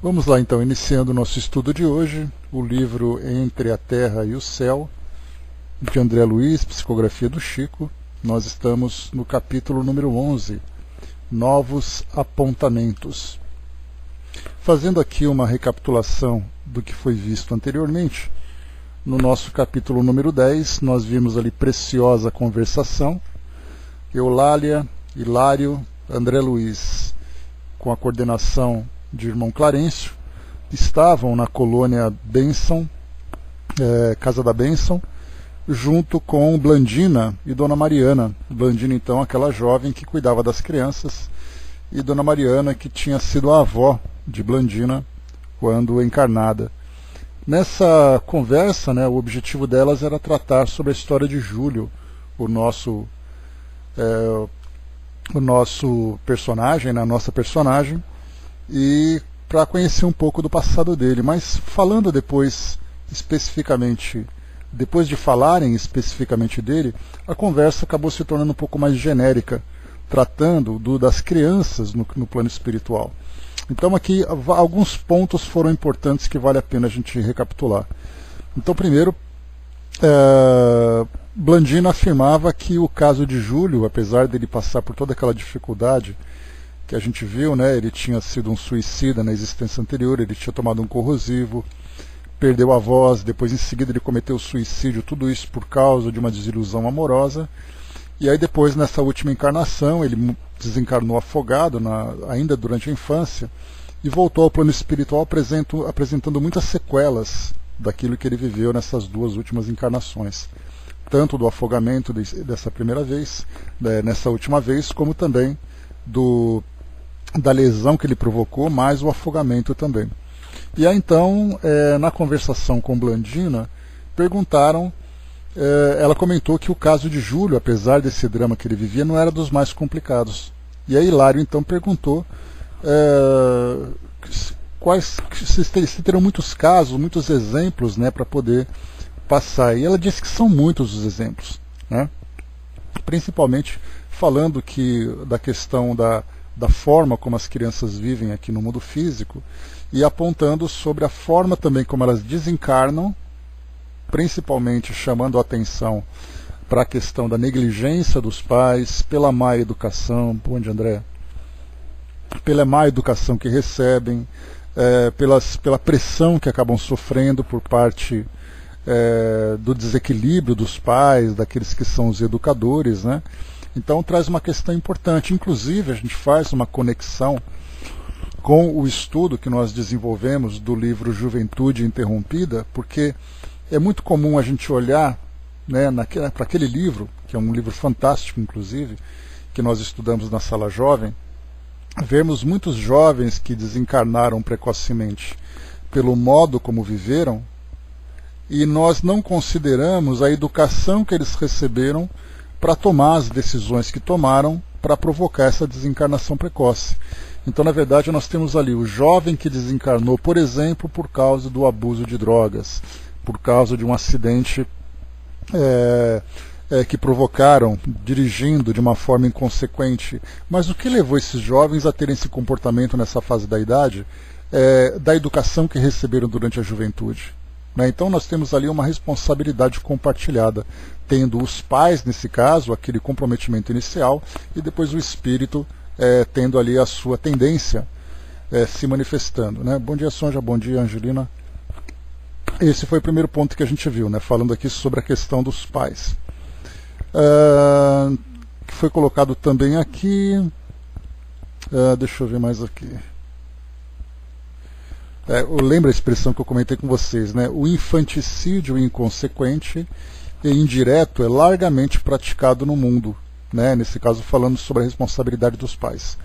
Vamos lá então, iniciando o nosso estudo de hoje, o livro Entre a Terra e o Céu, de André Luiz, psicografia do Chico. Nós estamos no capítulo número 11, Novos Apontamentos. Fazendo aqui uma recapitulação do que foi visto anteriormente, no nosso capítulo número 10, nós vimos ali Preciosa Conversação, Eulália, Hilário, André Luiz, com a coordenação de irmão Clarencio, estavam na colônia Bênção, Casa da Bênção, junto com Blandina e Dona Mariana. Blandina, então, aquela jovem que cuidava das crianças, e Dona Mariana, que tinha sido a avó de Blandina quando encarnada. Nessa conversa, o objetivo delas era tratar sobre a história de Júlio, o nosso personagem, a nossa personagem, e para conhecer um pouco do passado dele. Mas falando depois de falarem especificamente dele, a conversa acabou se tornando um pouco mais genérica, tratando das crianças no plano espiritual. Então aqui alguns pontos foram importantes que vale a pena a gente recapitular. Então primeiro, Blandina afirmava que o caso de Júlio, apesar dele passar por toda aquela dificuldade que a gente viu, ele tinha sido um suicida na existência anterior, ele tinha tomado um corrosivo, perdeu a voz, depois em seguida ele cometeu suicídio, tudo isso por causa de uma desilusão amorosa. E aí depois, nessa última encarnação, ele desencarnou afogado, ainda durante a infância, e voltou ao plano espiritual apresentando muitas sequelas daquilo que ele viveu nessas duas últimas encarnações. Tanto do afogamento dessa primeira vez, nessa última vez, como também da lesão que ele provocou, mais o afogamento também. E aí então, na conversação com Blandina, perguntaram, ela comentou que o caso de Júlio, apesar desse drama que ele vivia, não era dos mais complicados. E aí Hilário então perguntou se terão muitos casos, muitos exemplos, para poder passar. E ela disse que são muitos os exemplos, principalmente falando da questão da forma como as crianças vivem aqui no mundo físico, e apontando sobre a forma também como elas desencarnam, principalmente chamando a atenção para a questão da negligência dos pais, pela má educação, André, pela má educação que recebem, pela pressão que acabam sofrendo por parte do desequilíbrio dos pais, daqueles que são os educadores, Então traz uma questão importante. Inclusive a gente faz uma conexão com o estudo que nós desenvolvemos do livro Juventude Interrompida, porque é muito comum a gente olhar para aquele livro, que é um livro fantástico, inclusive, que nós estudamos na sala jovem, vermos muitos jovens que desencarnaram precocemente pelo modo como viveram, e nós não consideramos a educação que eles receberam para tomar as decisões que tomaram para provocar essa desencarnação precoce. Então, na verdade, nós temos ali o jovem que desencarnou, por exemplo, por causa do abuso de drogas, por causa de um acidente que provocaram, dirigindo de uma forma inconsequente. Mas o que levou esses jovens a terem esse comportamento nessa fase da idade? Da educação que receberam durante a juventude. Então nós temos ali uma responsabilidade compartilhada, tendo os pais, nesse caso, aquele comprometimento inicial, e depois o espírito tendo ali a sua tendência se manifestando. Bom dia, Sonja, bom dia, Angelina. Esse foi o primeiro ponto que a gente viu, falando aqui sobre a questão dos pais. Que foi colocado também aqui, deixa eu ver mais aqui. Lembra a expressão que eu comentei com vocês, o infanticídio inconsequente e indireto é largamente praticado no mundo, nesse caso falando sobre a responsabilidade dos pais.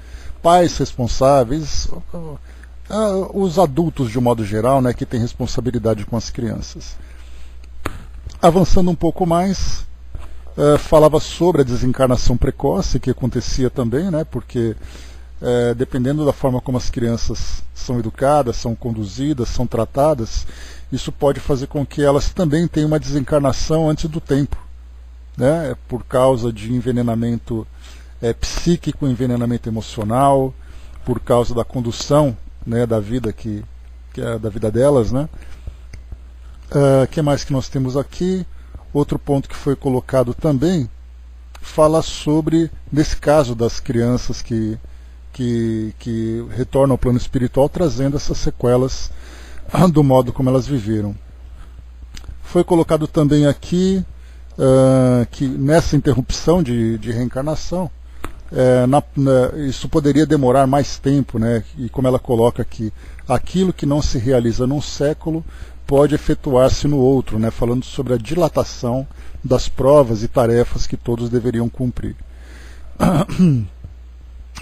Pais responsáveis, os adultos de um modo geral, que têm responsabilidade com as crianças. Avançando um pouco mais, falava sobre a desencarnação precoce que acontecia também, porque dependendo da forma como as crianças são educadas, são conduzidas, são tratadas, isso pode fazer com que elas também tenham uma desencarnação antes do tempo, por causa de envenenamento psíquico, envenenamento emocional, por causa da condução né, da vida que é da vida delas, né? Que mais que nós temos aqui? Outro ponto que foi colocado também fala sobre, nesse caso das crianças que retornam ao plano espiritual, trazendo essas sequelas do modo como elas viveram. Foi colocado também aqui que nessa interrupção de reencarnação, isso poderia demorar mais tempo, né? E como ela coloca aqui, aquilo que não se realiza num século pode efetuar-se no outro, né? Falando sobre a dilatação das provas e tarefas que todos deveriam cumprir.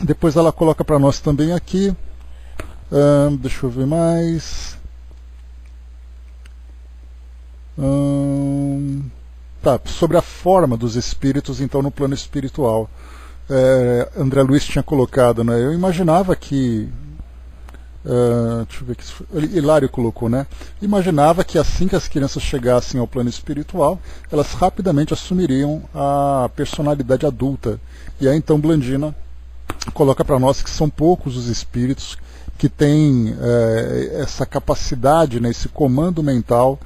Depois ela coloca para nós também aqui, deixa eu ver mais. Sobre a forma dos espíritos, então, no plano espiritual. André Luiz tinha colocado, né? Eu imaginava que... deixa eu ver aqui, Hilário colocou, né? Imaginava que assim que as crianças chegassem ao plano espiritual, elas rapidamente assumiriam a personalidade adulta. E aí então Blandina coloca para nós que são poucos os espíritos que têm essa capacidade, né, esse comando mental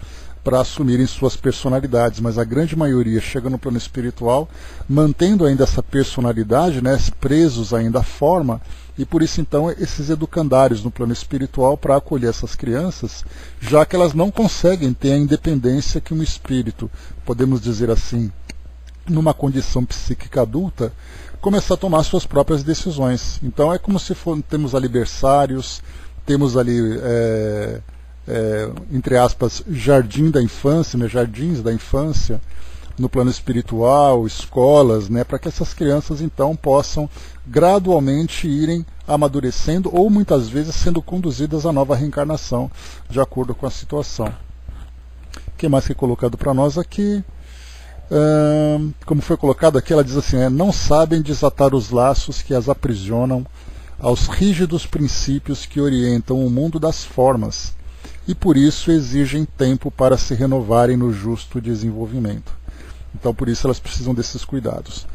para assumirem suas personalidades, mas a grande maioria chega no plano espiritual mantendo ainda essa personalidade, né, presos ainda à forma, e por isso então esses educandários no plano espiritual para acolher essas crianças, já que elas não conseguem ter a independência que um espírito, podemos dizer assim, numa condição psíquica adulta, começar a tomar suas próprias decisões. Então é como se temos ali berçários, temos ali entre aspas, jardim da infância, né, jardins da infância, no plano espiritual, escolas, né, para que essas crianças então possam gradualmente irem amadurecendo ou muitas vezes sendo conduzidas à nova reencarnação, de acordo com a situação. O que mais que é colocado para nós aqui? Como foi colocado aqui, ela diz assim, não sabem desatar os laços que as aprisionam aos rígidos princípios que orientam o mundo das formas, e por isso exigem tempo para se renovarem no justo desenvolvimento. Então, por isso elas precisam desses cuidados.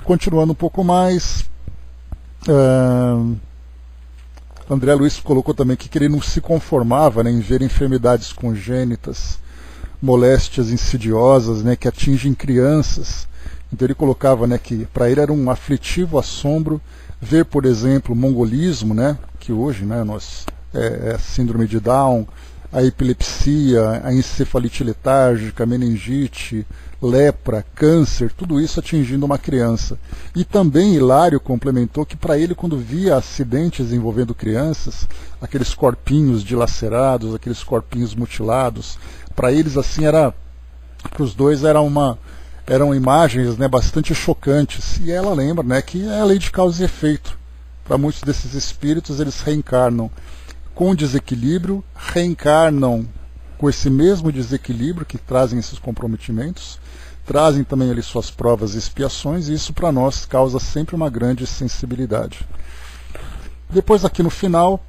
Continuando um pouco mais, André Luiz colocou também que ele não se conformava, né, em ver enfermidades congênitas, moléstias insidiosas, né, que atingem crianças. Então ele colocava, né, que para ele era um aflitivo assombro ver, por exemplo, o mongolismo, né, que hoje, né, a síndrome de Down, a epilepsia, a encefalite letárgica, a meningite, lepra, câncer, tudo isso atingindo uma criança. E também Hilário complementou que para ele, quando via acidentes envolvendo crianças, aqueles corpinhos dilacerados, aqueles corpinhos mutilados, para eles assim para os dois eram imagens, né, bastante chocantes. E ela lembra, né, que é a lei de causa e efeito. Para muitos desses espíritos, eles reencarnam com desequilíbrio, reencarnam com esse mesmo desequilíbrio que trazem esses comprometimentos, trazem também ali suas provas e expiações, e isso para nós causa sempre uma grande sensibilidade. Depois aqui no final,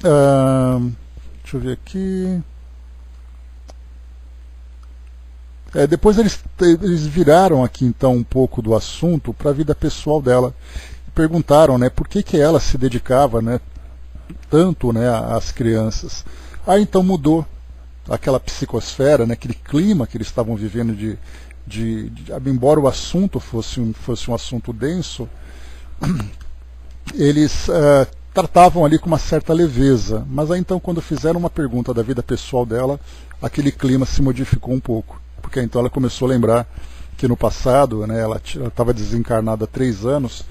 deixa eu ver aqui, depois eles viraram aqui então um pouco do assunto para a vida pessoal dela, e perguntaram, né, por que ela se dedicava, né, tanto, né, às crianças. Aí então mudou aquela psicosfera, né, aquele clima que eles estavam vivendo embora o assunto fosse um assunto denso, eles tratavam ali com uma certa leveza, mas aí então quando fizeram uma pergunta da vida pessoal dela, aquele clima se modificou um pouco, porque então ela começou a lembrar que no passado, né, ela estava desencarnada há 3 anos,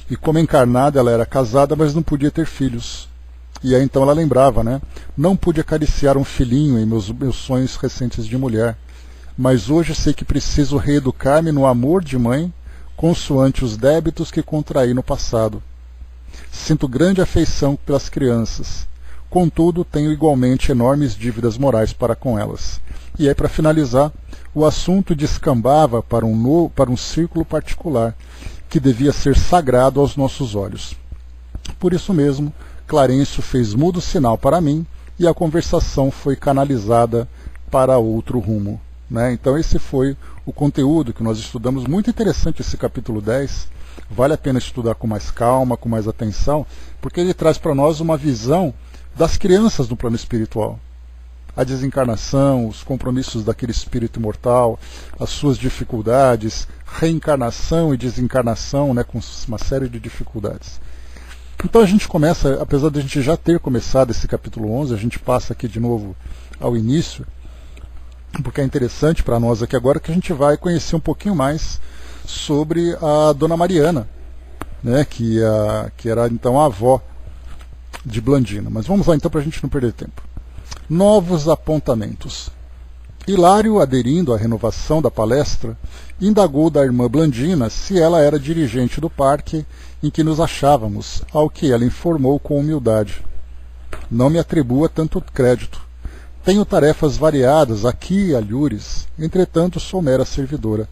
e como encarnada ela era casada, mas não podia ter filhos. E aí então ela lembrava, né? Não pude acariciar um filhinho em meus sonhos recentes de mulher, mas hoje sei que preciso reeducar-me no amor de mãe, consoante os débitos que contraí no passado. Sinto grande afeição pelas crianças, contudo tenho igualmente enormes dívidas morais para com elas. E aí, para finalizar, o assunto descambava para um círculo particular, que devia ser sagrado aos nossos olhos. Por isso mesmo, Clarencio fez mudo sinal para mim e a conversação foi canalizada para outro rumo, né? Então esse foi o conteúdo que nós estudamos, muito interessante esse capítulo 10, vale a pena estudar com mais calma, com mais atenção, porque ele traz para nós uma visão das crianças no plano espiritual. A desencarnação, os compromissos daquele espírito imortal, as suas dificuldades, reencarnação e desencarnação, né, com uma série de dificuldades. Então a gente começa, apesar de a gente já ter começado esse capítulo 11, a gente passa aqui de novo ao início, porque é interessante para nós aqui agora que a gente vai conhecer um pouquinho mais sobre a Dona Mariana, né, que era então a avó de Blandina. Mas vamos lá então para a gente não perder tempo. Novos apontamentos. Hilário, aderindo à renovação da palestra, indagou da irmã Blandina se ela era dirigente do parque em que nos achávamos, ao que ela informou com humildade. Não me atribua tanto crédito. Tenho tarefas variadas aqui e alhures, entretanto sou mera servidora.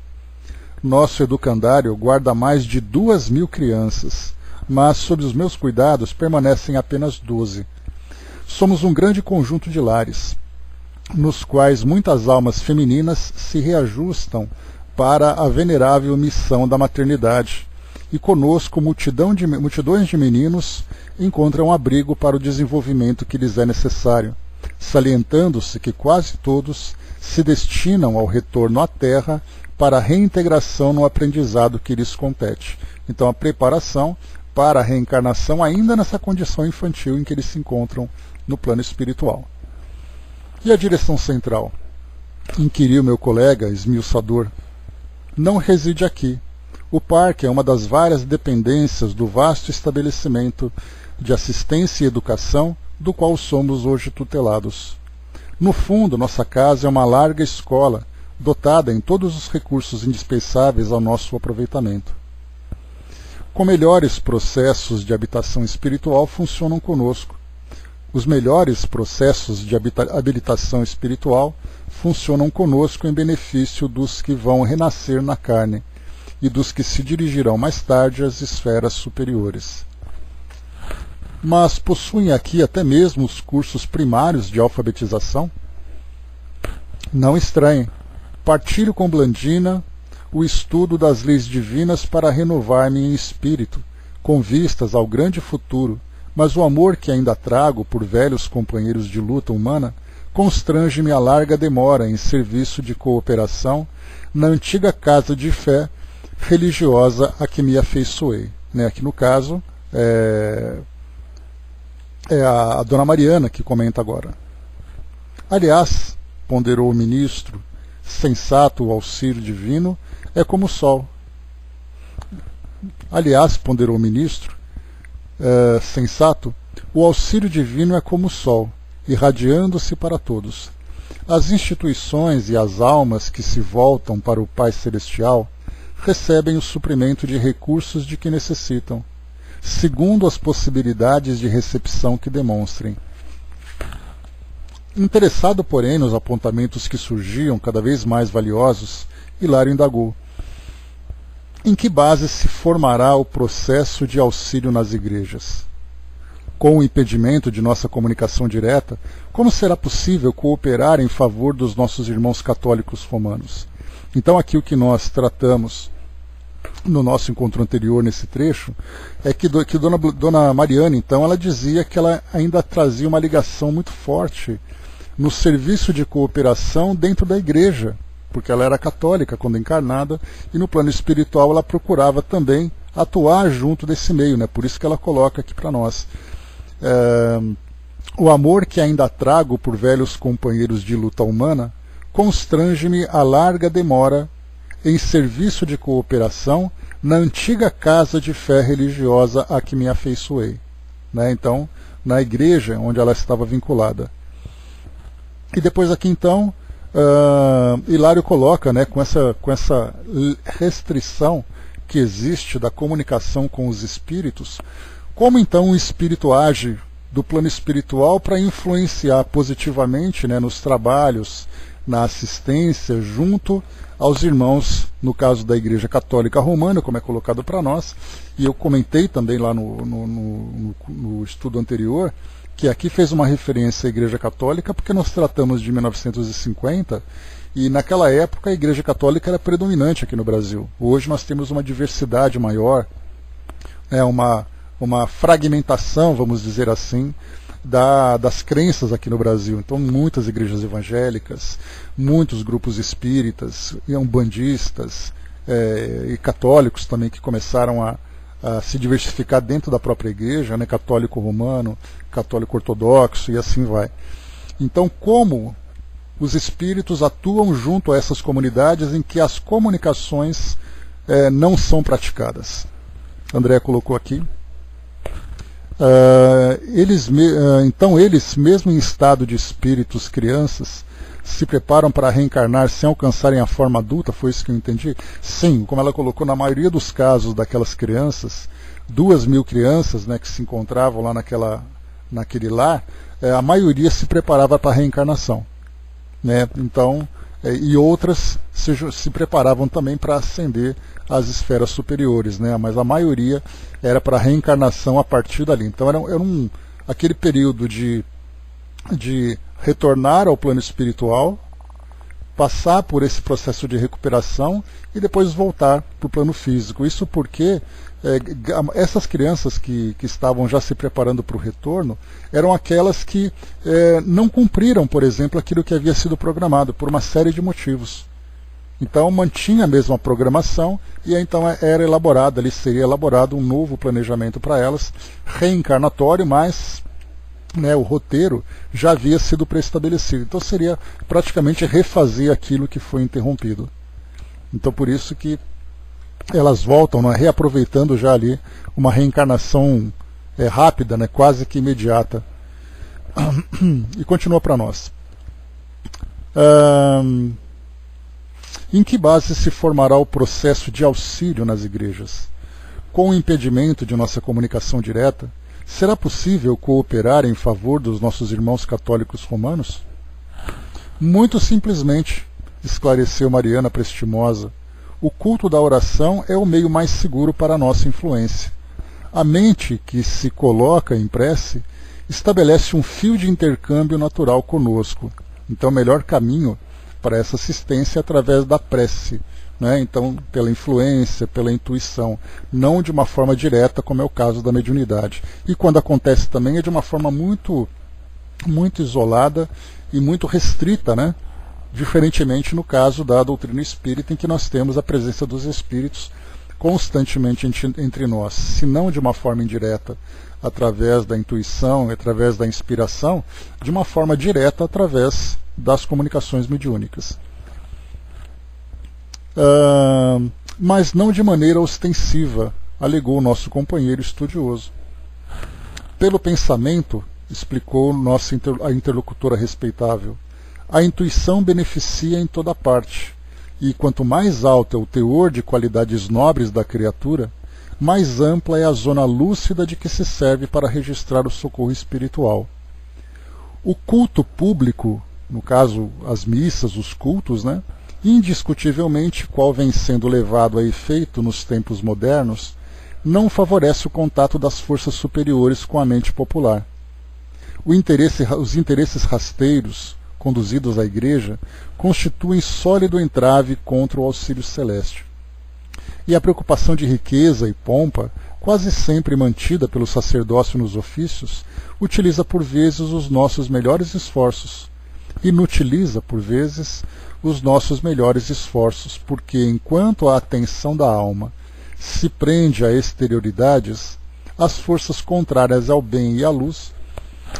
Nosso educandário guarda mais de 2.000 crianças, mas sob os meus cuidados permanecem apenas 12. Somos um grande conjunto de lares, nos quais muitas almas femininas se reajustam para a venerável missão da maternidade, e conosco multidões de meninos encontram abrigo para o desenvolvimento que lhes é necessário, salientando-se que quase todos se destinam ao retorno à Terra para a reintegração no aprendizado que lhes compete. Então a preparação para a reencarnação ainda nessa condição infantil em que eles se encontram no plano espiritual. E a direção central? Inquiriu meu colega esmiuçador. Não reside aqui. O parque é uma das várias dependências do vasto estabelecimento de assistência e educação do qual somos hoje tutelados. No fundo, nossa casa é uma larga escola, dotada em todos os recursos indispensáveis ao nosso aproveitamento. Com melhores processos de habitação espiritual funcionam conosco. Os melhores processos de habilitação espiritual funcionam conosco em benefício dos que vão renascer na carne e dos que se dirigirão mais tarde às esferas superiores. Mas possuem aqui até mesmo os cursos primários de alfabetização? Não estranhem. Partilho com Blandina o estudo das leis divinas para renovar-me em espírito, com vistas ao grande futuro, mas o amor que ainda trago por velhos companheiros de luta humana constrange-me a larga demora em serviço de cooperação na antiga casa de fé religiosa a que me afeiçoei. Né? Aqui no caso é a Dona Mariana que comenta agora. Aliás, ponderou o ministro, sensato o auxílio divino é como o sol. Aliás, ponderou o ministro, sensato, o auxílio divino é como o sol, irradiando-se para todos. As instituições e as almas que se voltam para o Pai Celestial recebem o suprimento de recursos de que necessitam, segundo as possibilidades de recepção que demonstrem. Interessado, porém, nos apontamentos que surgiam cada vez mais valiosos, Hilário indagou: em que base se formará o processo de auxílio nas igrejas? Com o impedimento de nossa comunicação direta, como será possível cooperar em favor dos nossos irmãos católicos romanos? Então aqui o que nós tratamos no nosso encontro anterior nesse trecho é que Dona Mariana, então, ela dizia que ela ainda trazia uma ligação muito forte no serviço de cooperação dentro da igreja, porque ela era católica quando encarnada, e no plano espiritual ela procurava também atuar junto desse meio, né? Por isso que ela coloca aqui para nós. O amor que ainda trago por velhos companheiros de luta humana constrange-me a larga demora em serviço de cooperação na antiga casa de fé religiosa a que me afeiçoei. Né? Então, na igreja onde ela estava vinculada. E depois aqui então, Hilário coloca, né, com essa restrição que existe da comunicação com os espíritos, como então o espírito age do plano espiritual para influenciar positivamente, né, nos trabalhos, na assistência, junto aos irmãos, no caso da Igreja Católica Romana, como é colocado para nós, e eu comentei também lá no estudo anterior, que aqui fez uma referência à Igreja Católica, porque nós tratamos de 1950, e naquela época a Igreja Católica era predominante aqui no Brasil. Hoje nós temos uma diversidade maior, uma fragmentação, vamos dizer assim, das crenças aqui no Brasil. Então, muitas igrejas evangélicas, muitos grupos espíritas, umbandistas e católicos também, que começaram a se diversificar dentro da própria igreja, né, católico romano, católico ortodoxo e assim vai. Então, como os espíritos atuam junto a essas comunidades em que as comunicações não são praticadas? André colocou aqui. Então eles, mesmo em estado de espíritos crianças, se preparam para reencarnar sem alcançarem a forma adulta? Foi isso que eu entendi? Sim, como ela colocou, na maioria dos casos daquelas crianças, 2.000 crianças, né, que se encontravam lá naquele lar, a maioria se preparava para a reencarnação, né? Então, e outras se preparavam também para ascender às esferas superiores, né? Mas a maioria era para a reencarnação a partir dali. Então era aquele período de retornar ao plano espiritual, passar por esse processo de recuperação e depois voltar para o plano físico. Isso porque essas crianças que estavam já se preparando para o retorno eram aquelas que não cumpriram, por exemplo, aquilo que havia sido programado, por uma série de motivos. Então mantinha a mesma programação e então seria elaborado um novo planejamento para elas, reencarnatório, mas o roteiro já havia sido pré-estabelecido. Então seria praticamente refazer aquilo que foi interrompido. Então por isso que elas voltam, né, reaproveitando já ali uma reencarnação rápida, né, quase que imediata. E continua para nós. Em que base se formará o processo de auxílio nas igrejas? Com o impedimento de nossa comunicação direta, será possível cooperar em favor dos nossos irmãos católicos romanos? Muito simplesmente, esclareceu Mariana Prestimosa, o culto da oração é o meio mais seguro para a nossa influência. A mente que se coloca em prece estabelece um fio de intercâmbio natural conosco. Então, o melhor caminho para essa assistência é através da prece, né? Então, pela influência, pela intuição, não de uma forma direta, como é o caso da mediunidade. E quando acontece também é de uma forma muito, muito isolada e muito restrita, né? Diferentemente no caso da doutrina espírita, em que nós temos a presença dos espíritos constantemente entre nós, se não de uma forma indireta, através da intuição, através da inspiração, de uma forma direta através das comunicações mediúnicas. Mas não de maneira ostensiva, alegou o nosso companheiro estudioso. Pelo pensamento, explicou a interlocutora respeitável, a intuição beneficia em toda parte, e quanto mais alto é o teor de qualidades nobres da criatura, mais ampla é a zona lúcida de que se serve para registrar o socorro espiritual. O culto público, no caso as missas, os cultos, né, indiscutivelmente, qual vem sendo levado a efeito nos tempos modernos, não favorece o contato das forças superiores com a mente popular. Os interesses rasteiros, conduzidos à igreja, constituem sólido entrave contra o auxílio celeste. E a preocupação de riqueza e pompa, quase sempre mantida pelo sacerdócio nos ofícios, utiliza por vezes os nossos melhores esforços, inutiliza por vezes os nossos melhores esforços, porque enquanto a atenção da alma se prende a exterioridades, as forças contrárias ao bem e à luz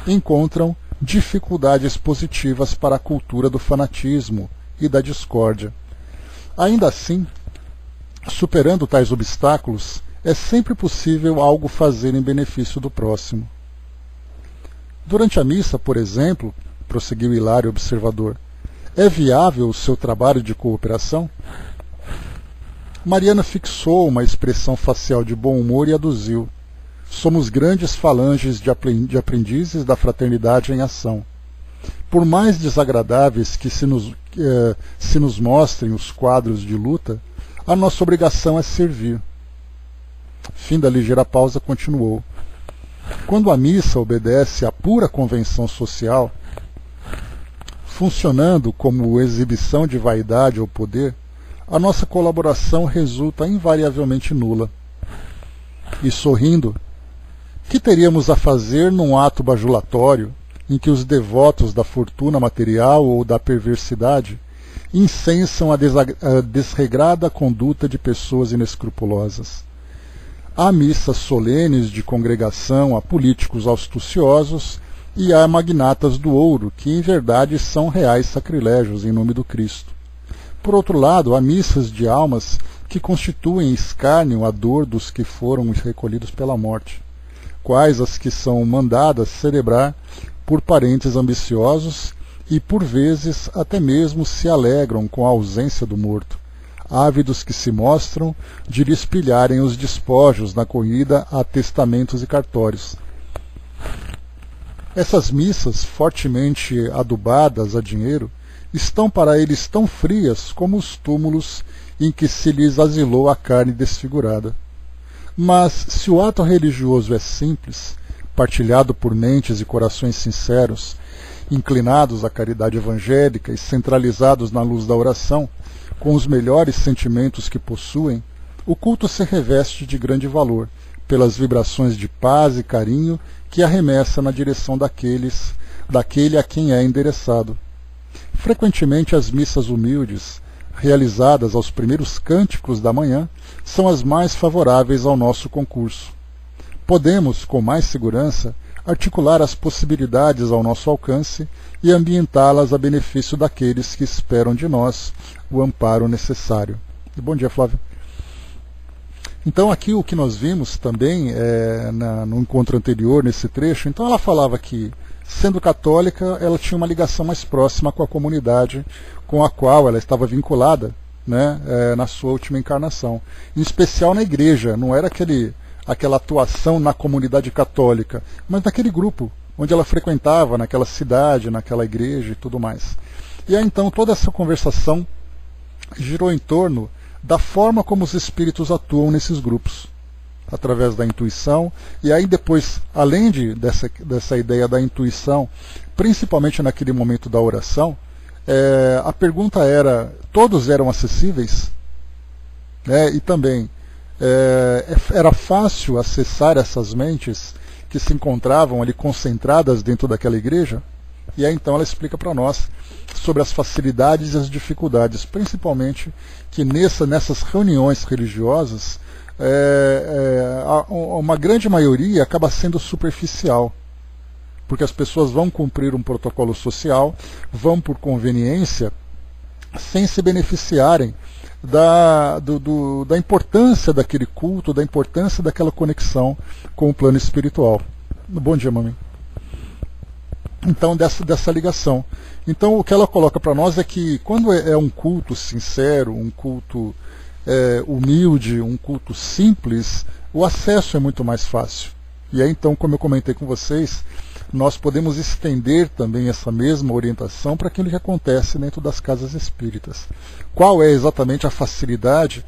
encontram dificuldades positivas para a cultura do fanatismo e da discórdia. Ainda assim, superando tais obstáculos, é sempre possível algo fazer em benefício do próximo. Durante a missa, por exemplo, prosseguiu Hilário observador, é viável o seu trabalho de cooperação? Mariana fixou uma expressão facial de bom humor e aduziu. Somos grandes falanges de aprendizes da fraternidade em ação. Por mais desagradáveis que se nos mostrem os quadros de luta, a nossa obrigação é servir. Fim da ligeira pausa, continuou. Quando a missa obedece à pura convenção social, funcionando como exibição de vaidade ou poder, a nossa colaboração resulta invariavelmente nula. E sorrindo, que teríamos a fazer num ato bajulatório em que os devotos da fortuna material ou da perversidade incensam a desregrada conduta de pessoas inescrupulosas? Há missas solenes de congregação a políticos astuciosos e há magnatas do ouro, que em verdade são reais sacrilégios em nome do Cristo. Por outro lado, há missas de almas que constituem escárnio à dor dos que foram recolhidos pela morte, quais as que são mandadas celebrar por parentes ambiciosos e, por vezes, até mesmo se alegram com a ausência do morto, ávidos que se mostram de lhe espilharem os despojos na corrida a testamentos e cartórios. Essas missas, fortemente adubadas a dinheiro, estão para eles tão frias como os túmulos em que se lhes asilou a carne desfigurada. Mas, se o ato religioso é simples, partilhado por mentes e corações sinceros, inclinados à caridade evangélica e centralizados na luz da oração, com os melhores sentimentos que possuem, o culto se reveste de grande valor, pelas vibrações de paz e carinho que arremessa na direção daquele a quem é endereçado. Frequentemente as missas humildes, realizadas aos primeiros cânticos da manhã, são as mais favoráveis ao nosso concurso. Podemos, com mais segurança, articular as possibilidades ao nosso alcance e ambientá-las a benefício daqueles que esperam de nós o amparo necessário. Bom dia, Flávio. Então aqui o que nós vimos também no encontro anterior, nesse trecho, então ela falava que, sendo católica, ela tinha uma ligação mais próxima com a comunidade com a qual ela estava vinculada, né, na sua última encarnação. Em especial na igreja, não era aquela atuação na comunidade católica, mas naquele grupo onde ela frequentava, naquela cidade, naquela igreja e tudo mais. E aí então toda essa conversação girou em torno da forma como os espíritos atuam nesses grupos, através da intuição, e aí depois, além dessa ideia da intuição, principalmente naquele momento da oração, a pergunta era, todos eram acessíveis? E também, era fácil acessar essas mentes que se encontravam ali concentradas dentro daquela igreja? E aí então ela explica para nós sobre as facilidades e as dificuldades, principalmente que nessas reuniões religiosas, uma grande maioria acaba sendo superficial, porque as pessoas vão cumprir um protocolo social, vão por conveniência, sem se beneficiarem da importância daquele culto, da importância daquela conexão com o plano espiritual. Bom dia, mami. Então, dessa ligação. Então, o que ela coloca para nós é que, quando é um culto sincero, um culto humilde, um culto simples, o acesso é muito mais fácil. E aí, então, como eu comentei com vocês, nós podemos estender também essa mesma orientação para aquilo que acontece dentro das casas espíritas. Qual é exatamente a facilidade,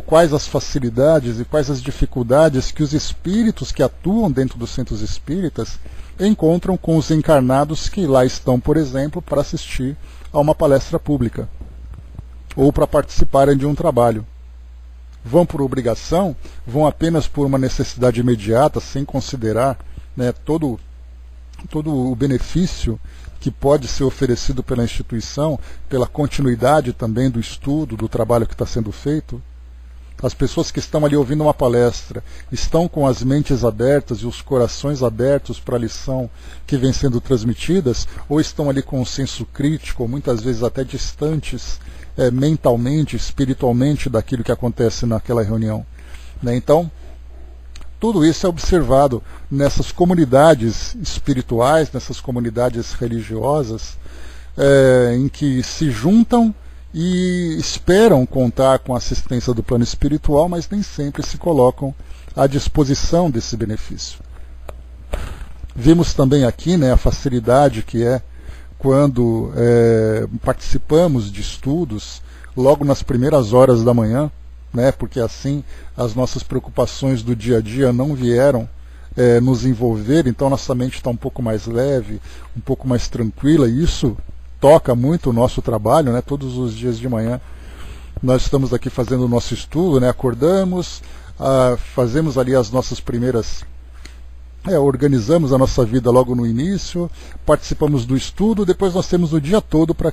quais as facilidades e quais as dificuldades que os espíritos que atuam dentro dos centros espíritas encontram com os encarnados que lá estão, por exemplo, para assistir a uma palestra pública ou para participarem de um trabalho. Vão por obrigação, vão apenas por uma necessidade imediata, sem considerar todo o benefício que pode ser oferecido pela instituição, pela continuidade também do estudo, do trabalho que está sendo feito. As pessoas que estão ali ouvindo uma palestra estão com as mentes abertas e os corações abertos para a lição que vem sendo transmitidas, ou estão ali com um senso crítico, ou muitas vezes até distantes mentalmente, espiritualmente daquilo que acontece naquela reunião. Então, tudo isso é observado nessas comunidades espirituais, nessas comunidades religiosas, em que se juntam e esperam contar com a assistência do plano espiritual, mas nem sempre se colocam à disposição desse benefício. Vimos também aqui a facilidade que é quando participamos de estudos logo nas primeiras horas da manhã, porque assim as nossas preocupações do dia a dia não vieram nos envolver, então nossa mente está um pouco mais leve, um pouco mais tranquila, e isso toca muito o nosso trabalho, né? Todos os dias de manhã nós estamos aqui fazendo o nosso estudo, né? Acordamos, fazemos ali as nossas primeiras... organizamos a nossa vida logo no início, participamos do estudo, depois nós temos o dia todo para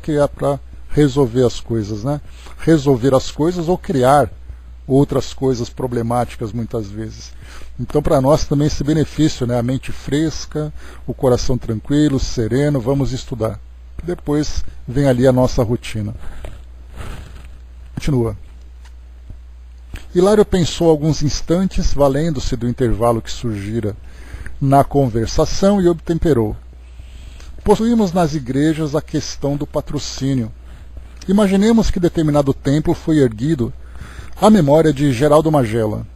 resolver as coisas, né? Resolver as coisas ou criar outras coisas problemáticas muitas vezes. Então para nós também esse benefício, né? A mente fresca, o coração tranquilo, sereno, vamos estudar. Depois vem ali a nossa rotina. Continua. Hilário pensou alguns instantes, valendo-se do intervalo que surgira na conversação, e obtemperou. Possuímos nas igrejas a questão do patrocínio. Imaginemos que determinado templo foi erguido à memória de Geraldo Magela.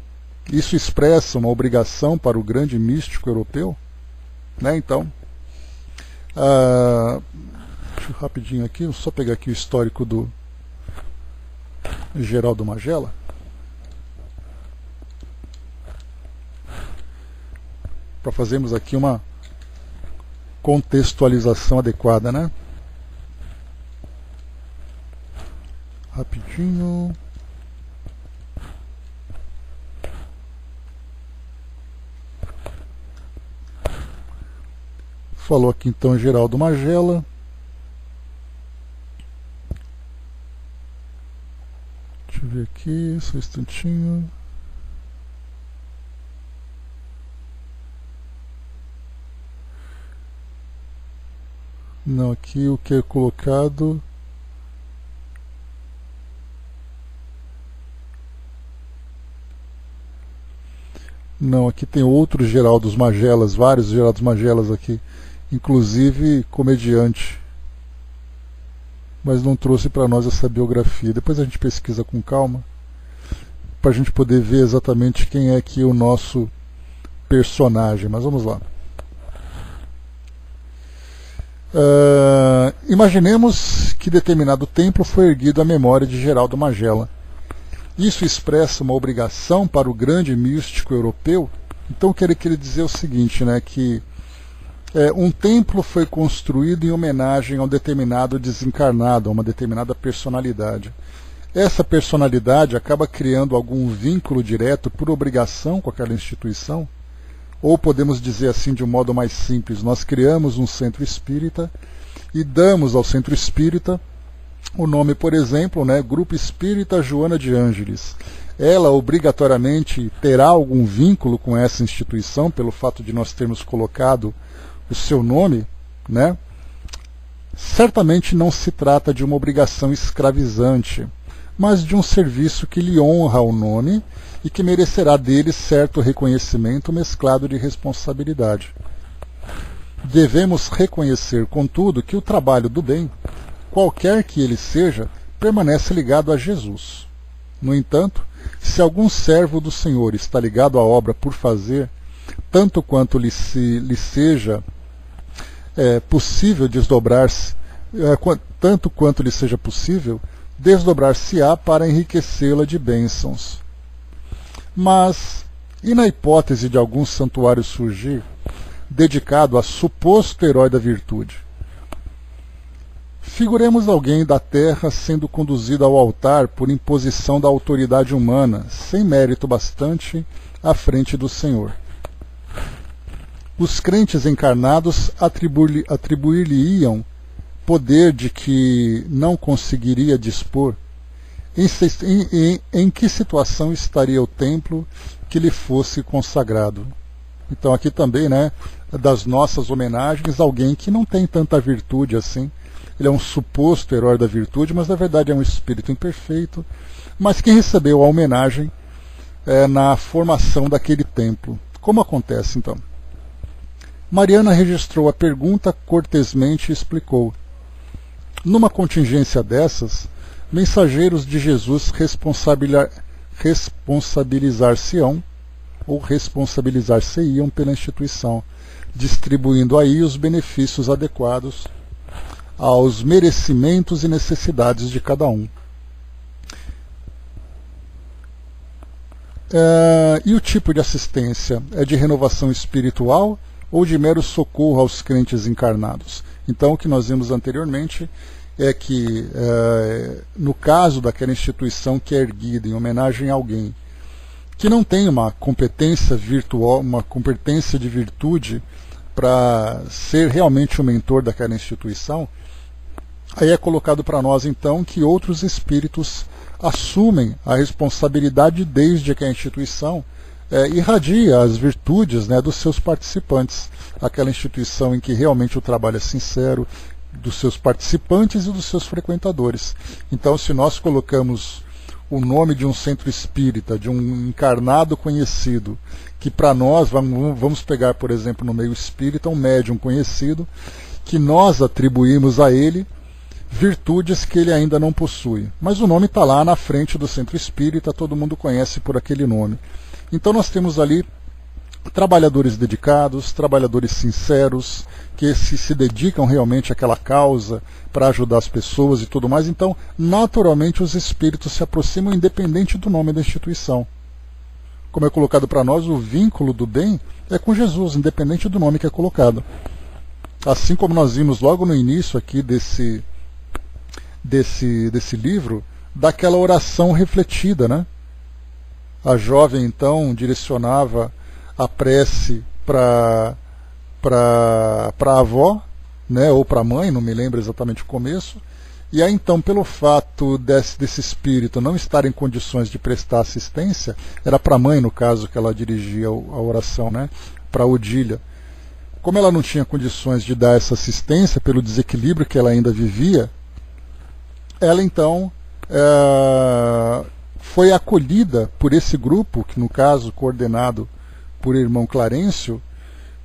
Isso expressa uma obrigação para o grande místico europeu? Né? Então, deixa eu rapidinho aqui, vou só pegar aqui o histórico do Geraldo Magela. Para fazermos aqui uma contextualização adequada, né? Rapidinho. Falou aqui então Geraldo Magela. Deixa eu ver aqui, só um instantinho. Não, aqui o que é colocado... Não, aqui tem outros Geraldos Magelas, vários Geraldos Magelas aqui, inclusive comediante. Mas não trouxe para nós essa biografia. Depois a gente pesquisa com calma, para a gente poder ver exatamente quem é aqui o nosso personagem. Mas vamos lá. Imaginemos que determinado templo foi erguido à memória de Geraldo Magela. Isso expressa uma obrigação para o grande místico europeu? Então o que ele queria dizer é o seguinte, né, que um templo foi construído em homenagem a um determinado desencarnado, a uma determinada personalidade. Essa personalidade acaba criando algum vínculo direto por obrigação com aquela instituição? Ou podemos dizer assim de um modo mais simples, nós criamos um centro espírita e damos ao centro espírita o nome, por exemplo, né, Grupo Espírita Joana de Ângeles. Ela obrigatoriamente terá algum vínculo com essa instituição, pelo fato de nós termos colocado o seu nome, né? Certamente não se trata de uma obrigação escravizante, mas de um serviço que lhe honra o nome e que merecerá dele certo reconhecimento mesclado de responsabilidade. Devemos reconhecer, contudo, que o trabalho do bem, qualquer que ele seja, permanece ligado a Jesus. No entanto, se algum servo do Senhor está ligado à obra por fazer, tanto quanto lhe seja possível desdobrar-se, tanto quanto lhe seja possível, desdobrar-se-á para enriquecê-la de bênçãos. Mas, e na hipótese de algum santuário surgir, dedicado a suposto herói da virtude? Figuremos alguém da terra sendo conduzido ao altar por imposição da autoridade humana, sem mérito bastante, à frente do Senhor. Os crentes encarnados atribuir-lhe-iam poder de que não conseguiria dispor. Em que situação estaria o templo que lhe fosse consagrado? Então aqui também, né, das nossas homenagens, alguém que não tem tanta virtude assim. Ele é um suposto herói da virtude, mas na verdade é um espírito imperfeito, mas que recebeu a homenagem na formação daquele templo. Como acontece então? Mariana registrou a pergunta cortesmente e explicou. Numa contingência dessas, mensageiros de Jesus responsabilizar-se-ão ou responsabilizar-se-iam pela instituição, distribuindo aí os benefícios adequados aos merecimentos e necessidades de cada um. E o tipo de assistência é de renovação espiritual ou de mero socorro aos crentes encarnados? Então, o que nós vimos anteriormente é que, no caso daquela instituição que é erguida em homenagem a alguém que não tem uma competência virtual, uma competência de virtude para ser realmente o mentor daquela instituição, aí é colocado para nós então que outros espíritos assumem a responsabilidade desde que a instituição irradia as virtudes, né, dos seus participantes, aquela instituição em que realmente o trabalho é sincero, dos seus participantes e dos seus frequentadores. Então, se nós colocamos o nome de um centro espírita, de um encarnado conhecido, que para nós, vamos pegar, por exemplo, no meio espírita, um médium conhecido, que nós atribuímos a ele virtudes que ele ainda não possui. Mas o nome está lá na frente do centro espírita, todo mundo conhece por aquele nome. Então nós temos ali trabalhadores dedicados, trabalhadores sinceros, que se dedicam realmente àquela causa para ajudar as pessoas e tudo mais. Então, naturalmente, os espíritos se aproximam independente do nome da instituição. Como é colocado para nós, o vínculo do bem é com Jesus, independente do nome que é colocado. Assim como nós vimos logo no início aqui desse livro, daquela oração refletida, né? A jovem, então, direcionava a prece para a avó, né, ou para a mãe, não me lembro exatamente o começo, e aí então, pelo fato desse espírito não estar em condições de prestar assistência, era para a mãe, no caso, que ela dirigia a oração, né, para a Odília. Como ela não tinha condições de dar essa assistência, pelo desequilíbrio que ela ainda vivia, ela então foi acolhida por esse grupo, que no caso coordenado por irmão Clarencio,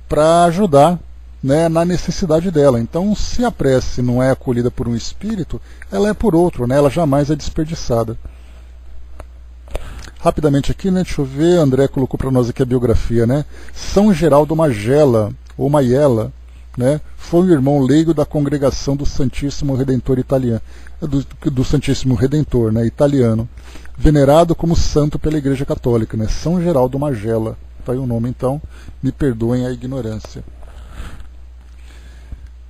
para ajudar, né, na necessidade dela. Então, se a prece não é acolhida por um espírito, ela é por outro, né, ela jamais é desperdiçada. Rapidamente aqui, né, deixa eu ver, André colocou para nós aqui a biografia, né? São Geraldo Magela, ou Maiella, né, foi um irmão leigo da congregação do Santíssimo Redentor italiano, do Santíssimo Redentor, né, italiano, venerado como santo pela Igreja Católica, né, São Geraldo Magela. Está aí o nome, então, me perdoem a ignorância.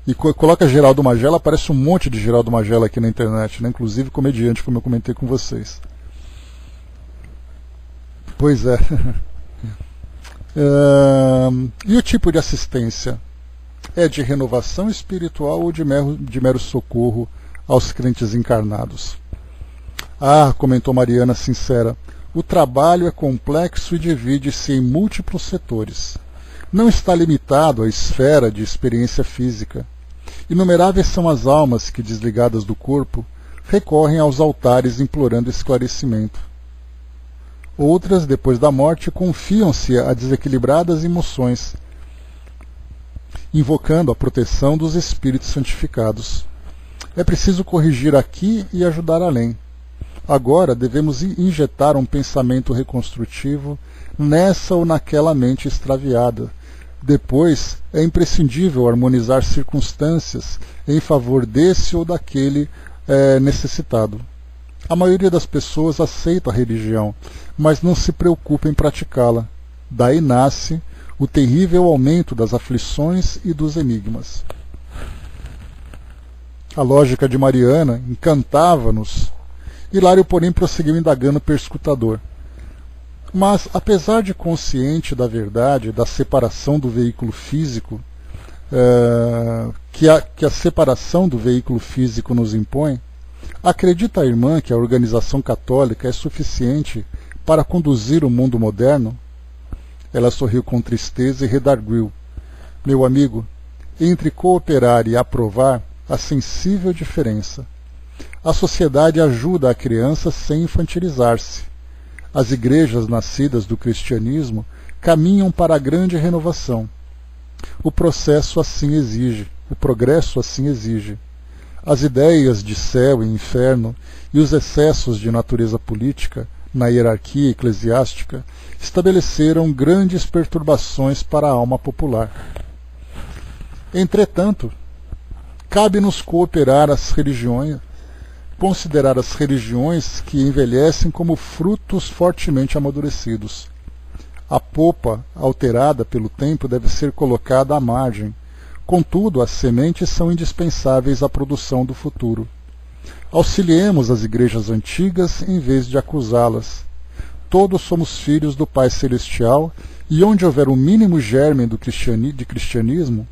E coloca Geraldo Magela, aparece um monte de Geraldo Magela aqui na internet, né? Inclusive comediante, como eu comentei com vocês. Pois é. E o tipo de assistência? É de renovação espiritual ou de mero socorro aos crentes encarnados? Ah, comentou Mariana Sincera, o trabalho é complexo e divide-se em múltiplos setores. Não está limitado à esfera de experiência física. Inumeráveis são as almas que, desligadas do corpo, recorrem aos altares implorando esclarecimento. Outras, depois da morte, confiam-se a desequilibradas emoções, invocando a proteção dos espíritos santificados. É preciso corrigir aqui e ajudar além. Agora devemos injetar um pensamento reconstrutivo nessa ou naquela mente extraviada. Depois, é imprescindível harmonizar circunstâncias em favor desse ou daquele necessitado. A maioria das pessoas aceita a religião, mas não se preocupa em praticá-la. Daí nasce o terrível aumento das aflições e dos enigmas. A lógica de Mariana encantava-nos. Hilário, porém, prosseguiu indagando o perscrutador. Mas, apesar de consciente da verdade, da separação do veículo físico, que a separação do veículo físico nos impõe, acredita a irmã que a organização católica é suficiente para conduzir o mundo moderno? Ela sorriu com tristeza e redarguiu. Meu amigo, entre cooperar e aprovar, há sensível diferença. A sociedade ajuda a criança sem infantilizar-se. As igrejas nascidas do cristianismo caminham para a grande renovação. O processo assim exige, o progresso assim exige. As ideias de céu e inferno e os excessos de natureza política na hierarquia eclesiástica estabeleceram grandes perturbações para a alma popular. Entretanto, cabe-nos cooperar às religiões considerar as religiões que envelhecem como frutos fortemente amadurecidos. A polpa, alterada pelo tempo, deve ser colocada à margem. Contudo, as sementes são indispensáveis à produção do futuro. Auxiliemos as igrejas antigas em vez de acusá-las. Todos somos filhos do Pai Celestial, e onde houver o mínimo germe de cristianismo,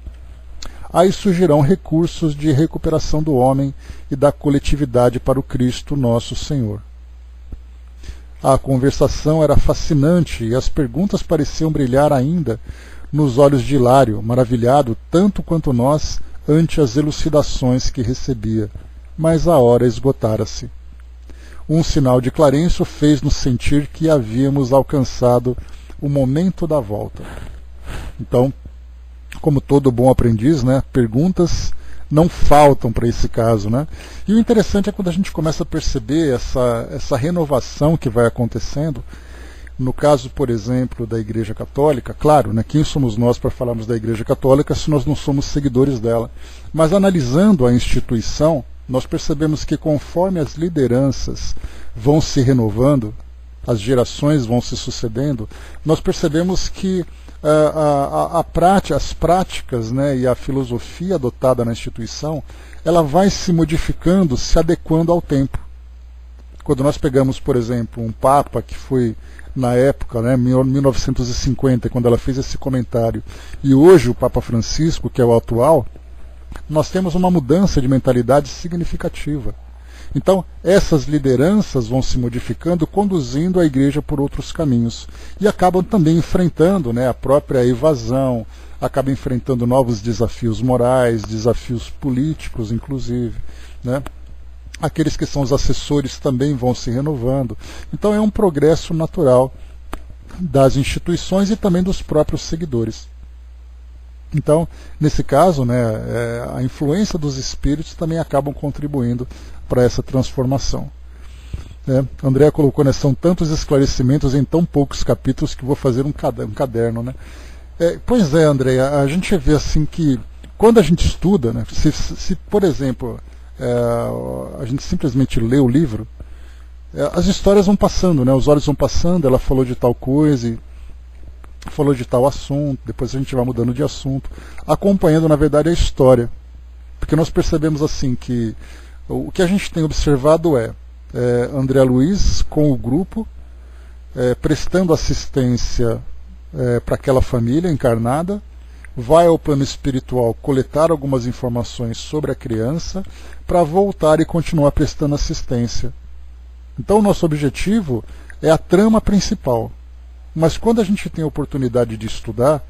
aí surgirão recursos de recuperação do homem e da coletividade para o Cristo nosso Senhor. A conversação era fascinante e as perguntas pareciam brilhar ainda nos olhos de Hilário, maravilhado tanto quanto nós ante as elucidações que recebia, mas a hora esgotara-se. Um sinal de Clarencio fez-nos sentir que havíamos alcançado o momento da volta. Então, como todo bom aprendiz, né, perguntas não faltam para esse caso, né? E o interessante é quando a gente começa a perceber essa renovação que vai acontecendo. No caso, por exemplo, da Igreja Católica, claro, né, quem somos nós para falarmos da Igreja Católica se nós não somos seguidores dela? Mas analisando a instituição, nós percebemos que conforme as lideranças vão se renovando, as gerações vão se sucedendo, nós percebemos que as práticas, né, e a filosofia adotada na instituição, ela vai se modificando, se adequando ao tempo. Quando nós pegamos, por exemplo, um Papa que foi na época, né, 1950, quando ela fez esse comentário, e hoje o Papa Francisco, que é o atual, nós temos uma mudança de mentalidade significativa. Então, essas lideranças vão se modificando, conduzindo a igreja por outros caminhos. E acabam também enfrentando, né, a própria evasão, acabam enfrentando novos desafios morais, desafios políticos, inclusive, né? Aqueles que são os assessores também vão se renovando. Então, é um progresso natural das instituições e também dos próprios seguidores. Então, nesse caso, né, a influência dos espíritos também acabam contribuindo para essa transformação. André colocou, né, são tantos esclarecimentos em tão poucos capítulos que vou fazer um caderno. Né? Pois é, André, a gente vê assim que quando a gente estuda, né, se por exemplo, a gente simplesmente lê o livro, as histórias vão passando, né, os olhos vão passando, ela falou de tal coisa, falou de tal assunto, depois a gente vai mudando de assunto, acompanhando, na verdade, a história. Porque nós percebemos assim que o que a gente tem observado André Luiz com o grupo, prestando assistência para aquela família encarnada, vai ao plano espiritual coletar algumas informações sobre a criança, para voltar e continuar prestando assistência. Então o nosso objetivo é a trama principal. Mas quando a gente tem a oportunidade de estudar,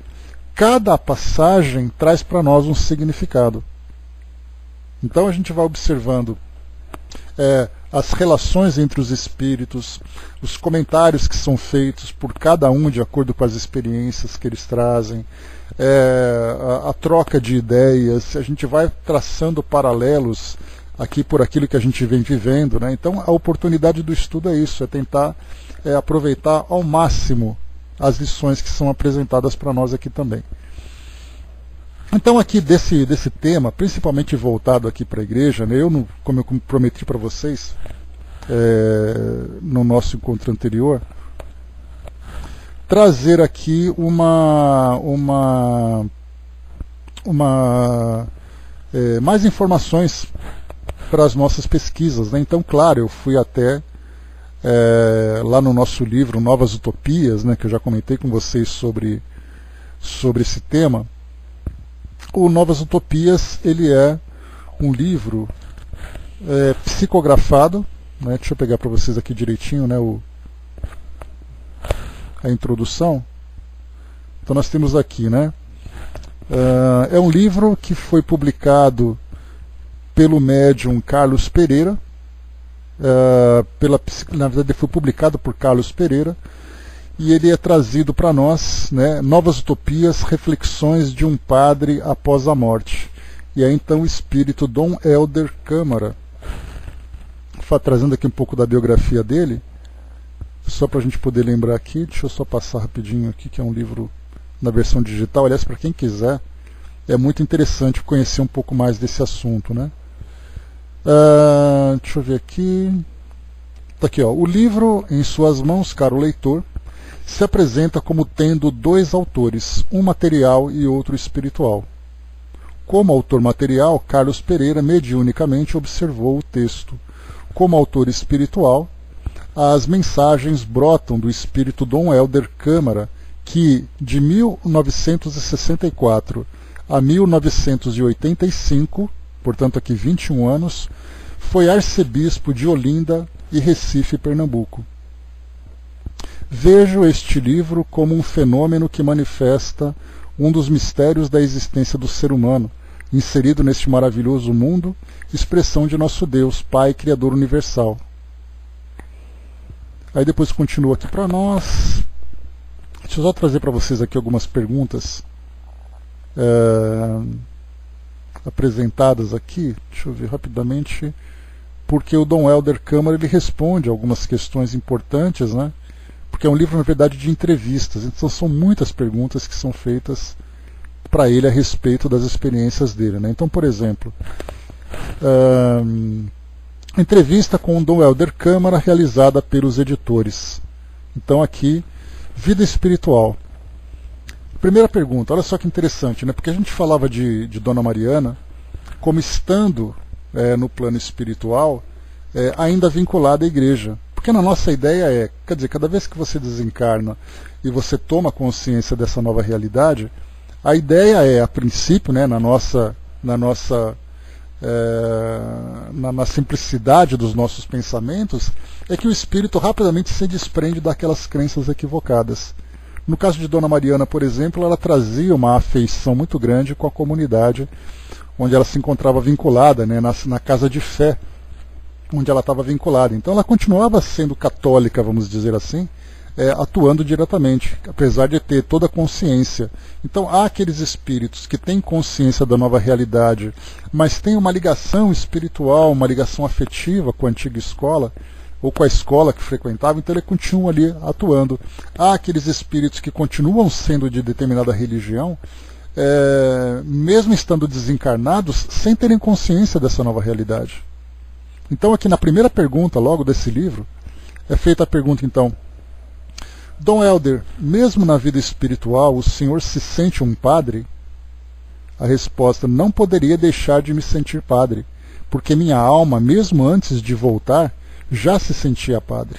cada passagem traz para nós um significado. Então a gente vai observando as relações entre os espíritos, os comentários que são feitos por cada um de acordo com as experiências que eles trazem, a troca de ideias, a gente vai traçando paralelos aqui por aquilo que a gente vem vivendo, né? Então a oportunidade do estudo é isso, é tentar aproveitar ao máximo as lições que são apresentadas para nós aqui também. Então aqui desse tema, principalmente voltado aqui para a igreja, né, como eu prometi para vocês no nosso encontro anterior, trazer aqui mais informações para as nossas pesquisas, né? Então, claro, eu fui até lá no nosso livro Novas Utopias, né, que eu já comentei com vocês sobre esse tema. O Novas Utopias, ele é um livro psicografado, né? Deixa eu pegar para vocês aqui direitinho, né, a introdução. Então nós temos aqui, né, é um livro que foi publicado pelo médium Carlos Pereira, na verdade foi publicado por Carlos Pereira, e ele é trazido para nós, né, Novas Utopias, Reflexões de um Padre após a Morte. E é então o espírito Dom Helder Câmara, trazendo aqui um pouco da biografia dele, só para a gente poder lembrar aqui. Deixa eu só passar rapidinho aqui, que é um livro na versão digital. Aliás, para quem quiser, é muito interessante conhecer um pouco mais desse assunto, né? Deixa eu ver aqui. Tá aqui, ó. O livro em suas mãos, caro leitor, se apresenta como tendo dois autores, um material e outro espiritual. Como autor material, Carlos Pereira mediunicamente observou o texto. Como autor espiritual, as mensagens brotam do espírito Dom Helder Câmara, que de 1964 a 1985, portanto aqui 21 anos, foi arcebispo de Olinda e Recife, Pernambuco. Vejo este livro como um fenômeno que manifesta um dos mistérios da existência do ser humano, inserido neste maravilhoso mundo, expressão de nosso Deus, Pai, Criador Universal. Aí depois continua aqui para nós. Deixa eu só trazer para vocês aqui algumas perguntas apresentadas aqui. Deixa eu ver rapidamente, porque o Dom Helder Câmara ele responde algumas questões importantes, né? Porque é um livro, na verdade, de entrevistas. Então são muitas perguntas que são feitas para ele a respeito das experiências dele, né? Então, por exemplo, entrevista com o Dom Helder Câmara realizada pelos editores. Então aqui, vida espiritual. Primeira pergunta, olha só que interessante, né? Porque a gente falava de Dona Mariana como estando no plano espiritual ainda vinculada à igreja. Porque na nossa ideia quer dizer, cada vez que você desencarna e você toma consciência dessa nova realidade, a ideia a princípio, né, na simplicidade dos nossos pensamentos, é que o espírito rapidamente se desprende daquelas crenças equivocadas. No caso de Dona Mariana, por exemplo, ela trazia uma afeição muito grande com a comunidade onde ela se encontrava vinculada, né, na casa de fé onde ela estava vinculada. Então ela continuava sendo católica, vamos dizer assim, atuando diretamente, apesar de ter toda a consciência. Então há aqueles espíritos que têm consciência da nova realidade, mas têm uma ligação espiritual, uma ligação afetiva com a antiga escola, ou com a escola que frequentava, então ele continua ali atuando. Há aqueles espíritos que continuam sendo de determinada religião, mesmo estando desencarnados, sem terem consciência dessa nova realidade. Então aqui na primeira pergunta, logo desse livro, é feita a pergunta então: Dom Helder, mesmo na vida espiritual, o senhor se sente um padre? A resposta: não poderia deixar de me sentir padre, porque minha alma, mesmo antes de voltar, já se sentia padre.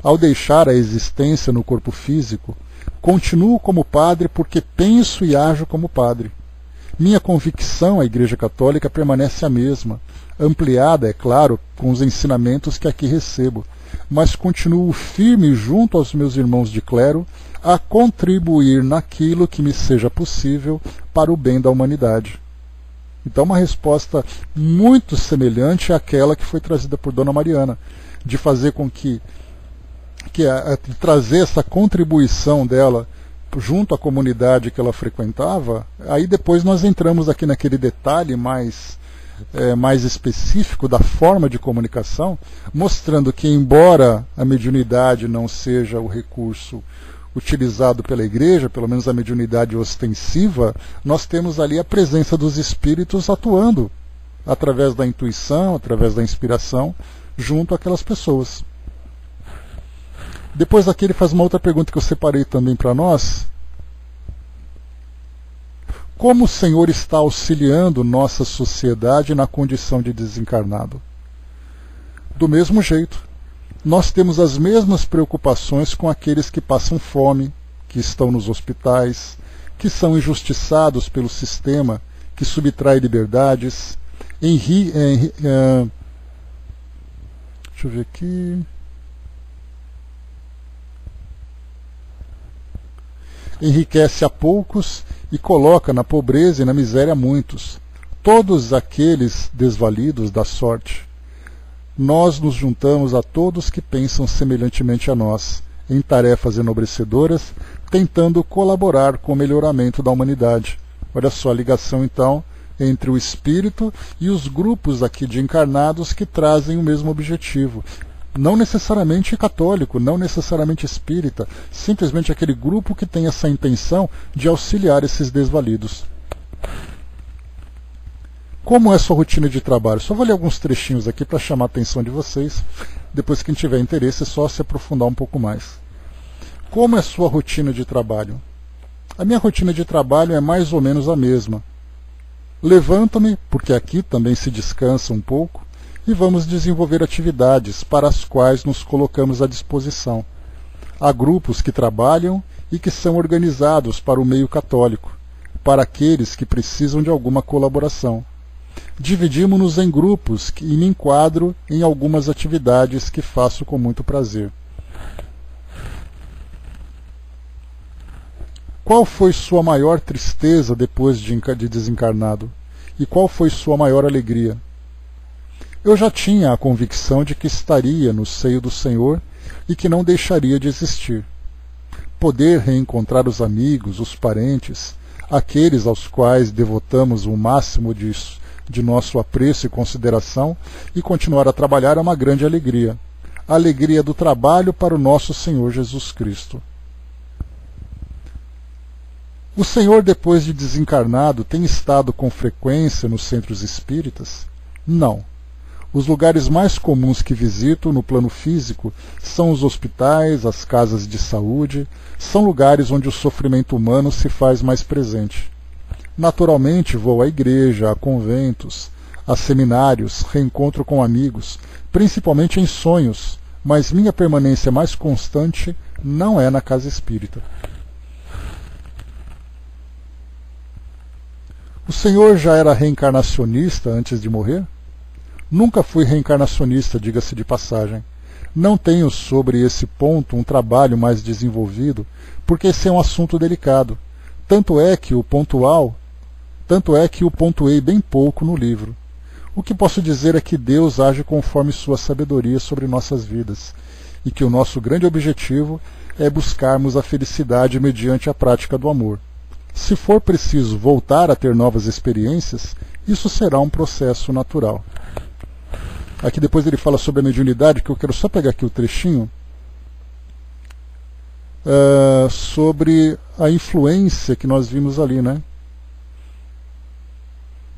Ao deixar a existência no corpo físico, continuo como padre porque penso e ajo como padre. Minha convicção à Igreja Católica permanece a mesma, ampliada, é claro, com os ensinamentos que aqui recebo, mas continuo firme junto aos meus irmãos de clero a contribuir naquilo que me seja possível para o bem da humanidade. Então uma resposta muito semelhante àquela que foi trazida por Dona Mariana, de fazer com que trazer essa contribuição dela junto à comunidade que ela frequentava. Aí depois nós entramos aqui naquele detalhe mais específico da forma de comunicação, mostrando que, embora a mediunidade não seja o recurso utilizado pela igreja, pelo menos a mediunidade ostensiva, nós temos ali a presença dos espíritos atuando através da intuição, através da inspiração, junto àquelas pessoas. Depois daqui ele faz uma outra pergunta que eu separei também para nós. Como o Senhor está auxiliando nossa sociedade na condição de desencarnado? Do mesmo jeito. Nós temos as mesmas preocupações com aqueles que passam fome, que estão nos hospitais, que são injustiçados pelo sistema, que subtrai liberdades. Deixa eu ver aqui. Enriquece a poucos e coloca na pobreza e na miséria muitos, todos aqueles desvalidos da sorte. Nós nos juntamos a todos que pensam semelhantemente a nós, em tarefas enobrecedoras, tentando colaborar com o melhoramento da humanidade. Olha só a ligação, então, entre o espírito e os grupos aqui de encarnados que trazem o mesmo objetivo. Não necessariamente católico, não necessariamente espírita, simplesmente aquele grupo que tem essa intenção de auxiliar esses desvalidos. Como é sua rotina de trabalho? Só vou ler alguns trechinhos aqui para chamar a atenção de vocês. Depois, quem tiver interesse, é só se aprofundar um pouco mais. Como é sua rotina de trabalho? A minha rotina de trabalho é mais ou menos a mesma. Levanto-me, porque aqui também se descansa um pouco, e vamos desenvolver atividades para as quais nos colocamos à disposição. Há grupos que trabalham e que são organizados para o meio católico, para aqueles que precisam de alguma colaboração. Dividimos-nos em grupos e me enquadro em algumas atividades que faço com muito prazer. Qual foi sua maior tristeza depois de desencarnado? E qual foi sua maior alegria? Eu já tinha a convicção de que estaria no seio do Senhor e que não deixaria de existir. Poder reencontrar os amigos, os parentes, aqueles aos quais devotamos o máximo de nosso apreço e consideração e continuar a trabalhar é uma grande alegria. A alegria do trabalho para o nosso Senhor Jesus Cristo. O Senhor, depois de desencarnado, tem estado com frequência nos centros espíritas? Não. Os lugares mais comuns que visito no plano físico são os hospitais, as casas de saúde, são lugares onde o sofrimento humano se faz mais presente. Naturalmente vou à igreja, a conventos, a seminários, reencontro com amigos, principalmente em sonhos, mas minha permanência mais constante não é na casa espírita. O senhor já era reencarnacionista antes de morrer? Nunca fui reencarnacionista, diga-se de passagem. Não tenho sobre esse ponto um trabalho mais desenvolvido, porque esse é um assunto delicado. Tanto é que o pontuei bem pouco no livro. O que posso dizer é que Deus age conforme sua sabedoria sobre nossas vidas, e que o nosso grande objetivo é buscarmos a felicidade mediante a prática do amor. Se for preciso voltar a ter novas experiências, isso será um processo natural. Aqui depois ele fala sobre a mediunidade, que eu quero só pegar aqui o trechinho, sobre a influência que nós vimos ali, né?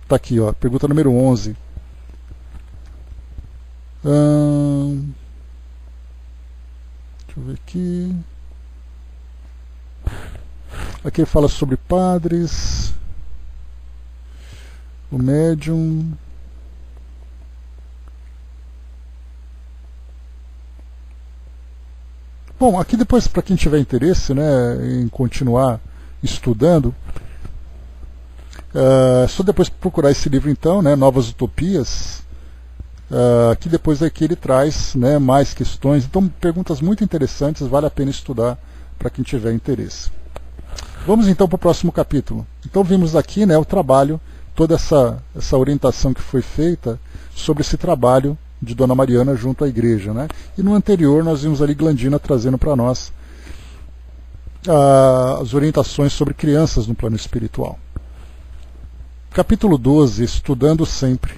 Está aqui, ó, pergunta número 11. Deixa eu ver aqui. Aqui ele fala sobre padres, o médium. Bom, aqui depois, para quem tiver interesse, né, em continuar estudando, só depois procurar esse livro então, né, Novas Utopias, que depois aqui ele traz, né, mais questões. Então, perguntas muito interessantes, vale a pena estudar para quem tiver interesse. Vamos então para o próximo capítulo. Então vimos aqui, né, o trabalho, toda essa orientação que foi feita sobre esse trabalho de Dona Mariana junto à igreja, né? E no anterior nós vimos ali Glandina trazendo para nós as orientações sobre crianças no plano espiritual. Capítulo 12, estudando sempre.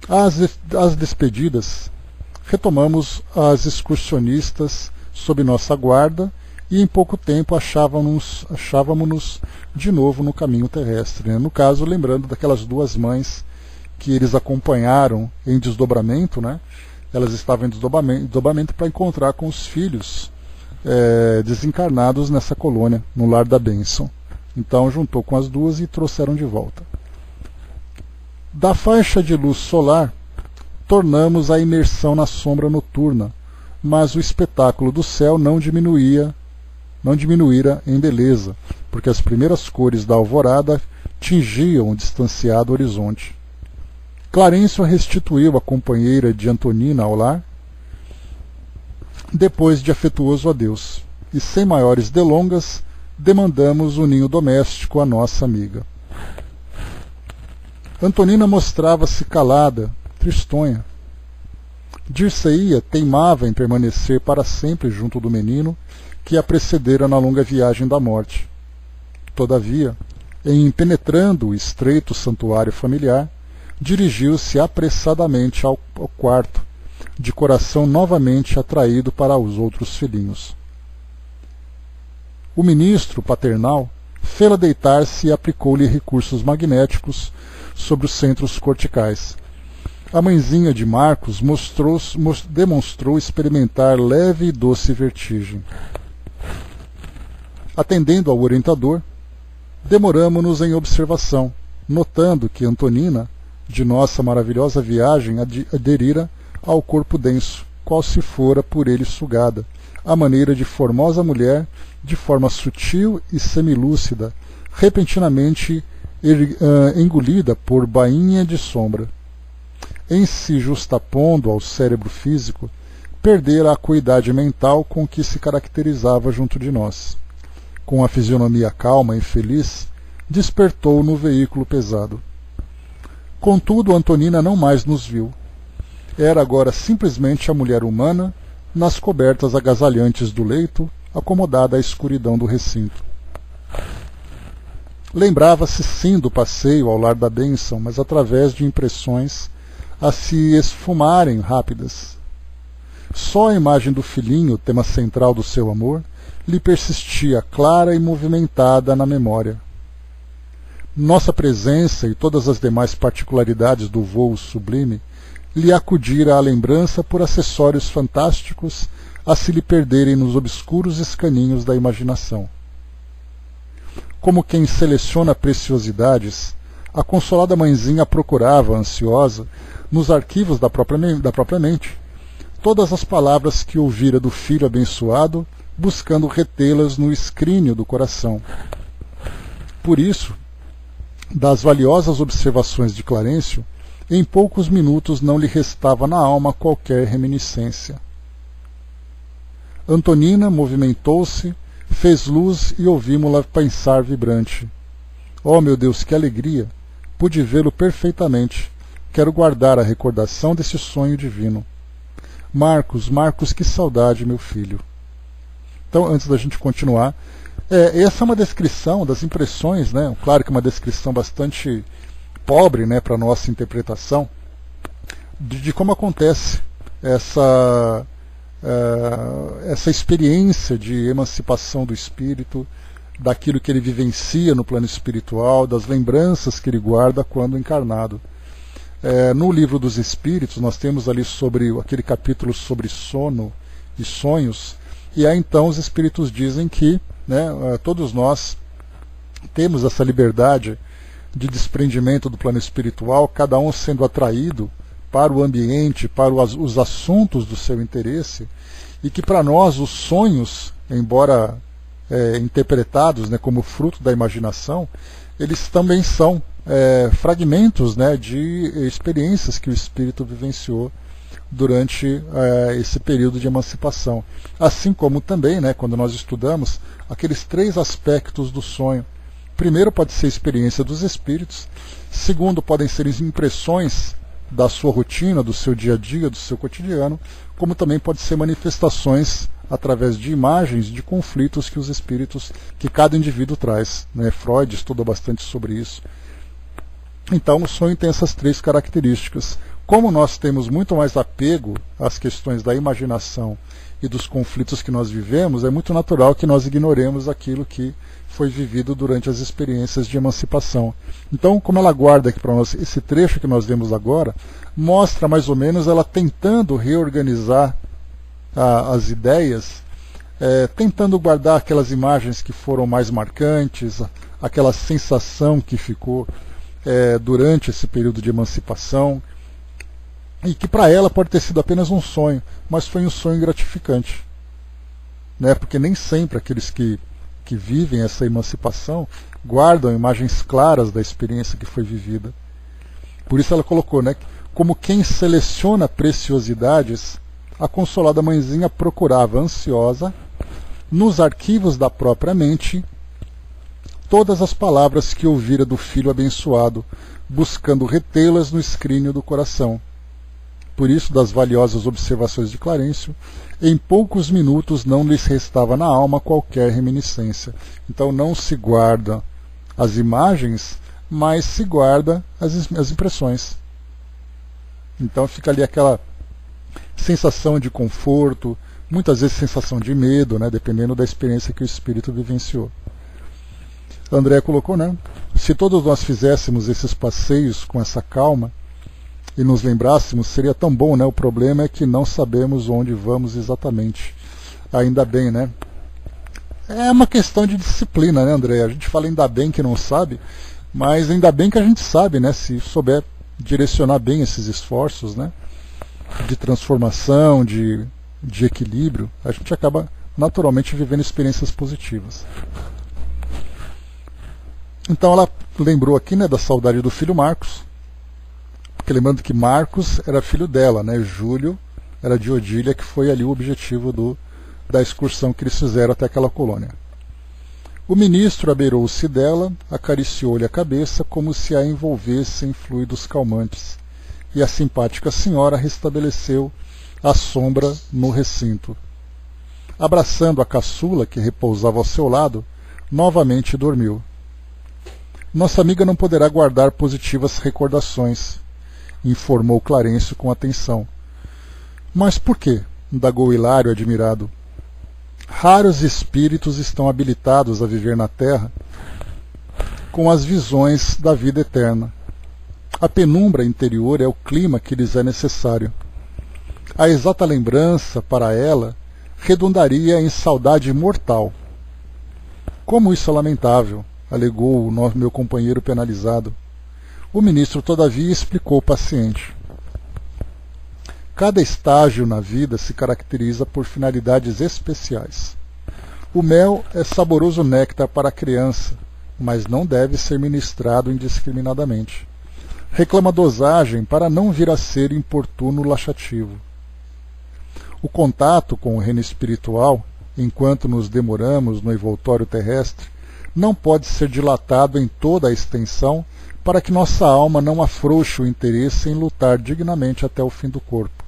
As despedidas, retomamos as excursionistas sob nossa guarda e em pouco tempo achávamos-nos de novo no caminho terrestre, né? No caso, lembrando daquelas duas mães que eles acompanharam em desdobramento, né? Elas estavam em desdobramento para encontrar com os filhos desencarnados nessa colônia, no Lar da Bênção. Então juntou com as duas e trouxeram de volta. Da faixa de luz solar, tornamos a imersão na sombra noturna, mas o espetáculo do céu não diminuíra em beleza, porque as primeiras cores da alvorada tingiam o distanciado horizonte. Clarencio restituiu a companheira de Antonina ao lar, depois de afetuoso adeus, e sem maiores delongas, demandamos o ninho doméstico à nossa amiga. Antonina mostrava-se calada, tristonha. Dirceia teimava em permanecer para sempre junto do menino que a precedera na longa viagem da morte. Todavia, em penetrando o estreito santuário familiar, dirigiu-se apressadamente ao quarto, de coração novamente atraído para os outros filhinhos. O ministro paternal fê-la deitar-se e aplicou-lhe recursos magnéticos sobre os centros corticais. A mãezinha de Marcos demonstrou experimentar leve e doce vertigem. Atendendo ao orientador, demoramo-nos em observação, notando que Antonina, de nossa maravilhosa viagem, aderira ao corpo denso, qual se fora por ele sugada, à maneira de formosa mulher, de forma sutil e semilúcida, repentinamente engolida por bainha de sombra. Em se justapondo ao cérebro físico, perdera a acuidade mental com que se caracterizava junto de nós. Com a fisionomia calma e feliz, despertou no veículo pesado. Contudo, Antonina não mais nos viu. Era agora simplesmente a mulher humana, nas cobertas agasalhantes do leito, acomodada à escuridão do recinto. Lembrava-se sim do passeio ao lar da bênção, mas através de impressões a se esfumarem rápidas. Só a imagem do filhinho, tema central do seu amor, lhe persistia clara e movimentada na memória. Nossa presença e todas as demais particularidades do voo sublime lhe acudira à lembrança por acessórios fantásticos a se lhe perderem nos obscuros escaninhos da imaginação. Como quem seleciona preciosidades, a consolada mãezinha procurava, ansiosa, nos arquivos da própria mente, todas as palavras que ouvira do filho abençoado, buscando retê-las no escrínio do coração. Por isso, das valiosas observações de Clarencio, em poucos minutos não lhe restava na alma qualquer reminiscência. Antonina movimentou-se, fez luz e ouvimo-la pensar vibrante. Oh, meu Deus, que alegria! Pude vê-lo perfeitamente. Quero guardar a recordação desse sonho divino. Marcos, Marcos, que saudade, meu filho. Então, antes da gente continuar, essa é uma descrição das impressões, né? Claro que é uma descrição bastante pobre, né, para a nossa interpretação, de como acontece essa experiência de emancipação do espírito, daquilo que ele vivencia no plano espiritual, das lembranças que ele guarda quando encarnado. No Livro dos Espíritos, nós temos ali aquele capítulo sobre sono e sonhos, e aí então os espíritos dizem que, né, todos nós temos essa liberdade de desprendimento do plano espiritual, cada um sendo atraído para o ambiente, para os assuntos do seu interesse, e que para nós os sonhos, embora interpretados, né, como fruto da imaginação, eles também são fragmentos, né, de experiências que o espírito vivenciou durante esse período de emancipação. Assim como também, né, quando nós estudamos aqueles 3 aspectos do sonho. Primeiro pode ser a experiência dos espíritos, segundo podem ser impressões da sua rotina, do seu dia a dia, do seu cotidiano, como também pode ser manifestações através de imagens de conflitos que os espíritos, que cada indivíduo traz, né? Freud estuda bastante sobre isso. Então o sonho tem essas 3 características. Como nós temos muito mais apego às questões da imaginação e dos conflitos que nós vivemos, é muito natural que nós ignoremos aquilo que foi vivido durante as experiências de emancipação. Então, como ela guarda aqui para nós, esse trecho que nós vemos agora, mostra mais ou menos ela tentando reorganizar as ideias, tentando guardar aquelas imagens que foram mais marcantes, aquela sensação que ficou durante esse período de emancipação, e que para ela pode ter sido apenas um sonho, mas foi um sonho gratificante, né? Porque nem sempre aqueles que vivem essa emancipação guardam imagens claras da experiência que foi vivida. Por isso ela colocou, né, como quem seleciona preciosidades, a consolada mãezinha procurava ansiosa, nos arquivos da própria mente, todas as palavras que ouvira do filho abençoado, buscando retê-las no escrínio do coração. Por isso, das valiosas observações de Clarencio, em poucos minutos não lhes restava na alma qualquer reminiscência. Então não se guarda as imagens, mas se guarda as impressões. Então fica ali aquela sensação de conforto, muitas vezes sensação de medo, né, dependendo da experiência que o espírito vivenciou. André colocou, né? Se todos nós fizéssemos esses passeios com essa calma e nos lembrássemos, seria tão bom, né? O problema é que não sabemos onde vamos exatamente. Ainda bem, né? É uma questão de disciplina, né, André? A gente fala ainda bem que não sabe, mas ainda bem que a gente sabe, né? Se souber direcionar bem esses esforços, né? De transformação, de equilíbrio, a gente acaba naturalmente vivendo experiências positivas. Então ela lembrou aqui, né, da saudade do filho Marcos, porque lembrando que Marcos era filho dela, né? Júlio era de Odília, que foi ali o objetivo da excursão que eles fizeram até aquela colônia. O ministro abeirou-se dela, acariciou-lhe a cabeça como se a envolvesse em fluidos calmantes, e a simpática senhora restabeleceu a sombra no recinto. Abraçando a caçula, que repousava ao seu lado, novamente dormiu. Nossa amiga não poderá guardar positivas recordações, informou Clarencio com atenção. Mas por quê? Indagou Hilário admirado. Raros espíritos estão habilitados a viver na Terra com as visões da vida eterna. A penumbra interior é o clima que lhes é necessário. A exata lembrança, para ela, redundaria em saudade mortal. Como isso é lamentável, alegou o meu companheiro penalizado. O ministro, todavia, explicou paciente. Cada estágio na vida se caracteriza por finalidades especiais. O mel é saboroso néctar para a criança, mas não deve ser ministrado indiscriminadamente. Reclama dosagem para não vir a ser importuno laxativo. O contato com o reino espiritual, enquanto nos demoramos no envoltório terrestre, não pode ser dilatado em toda a extensão para que nossa alma não afrouxe o interesse em lutar dignamente até o fim do corpo.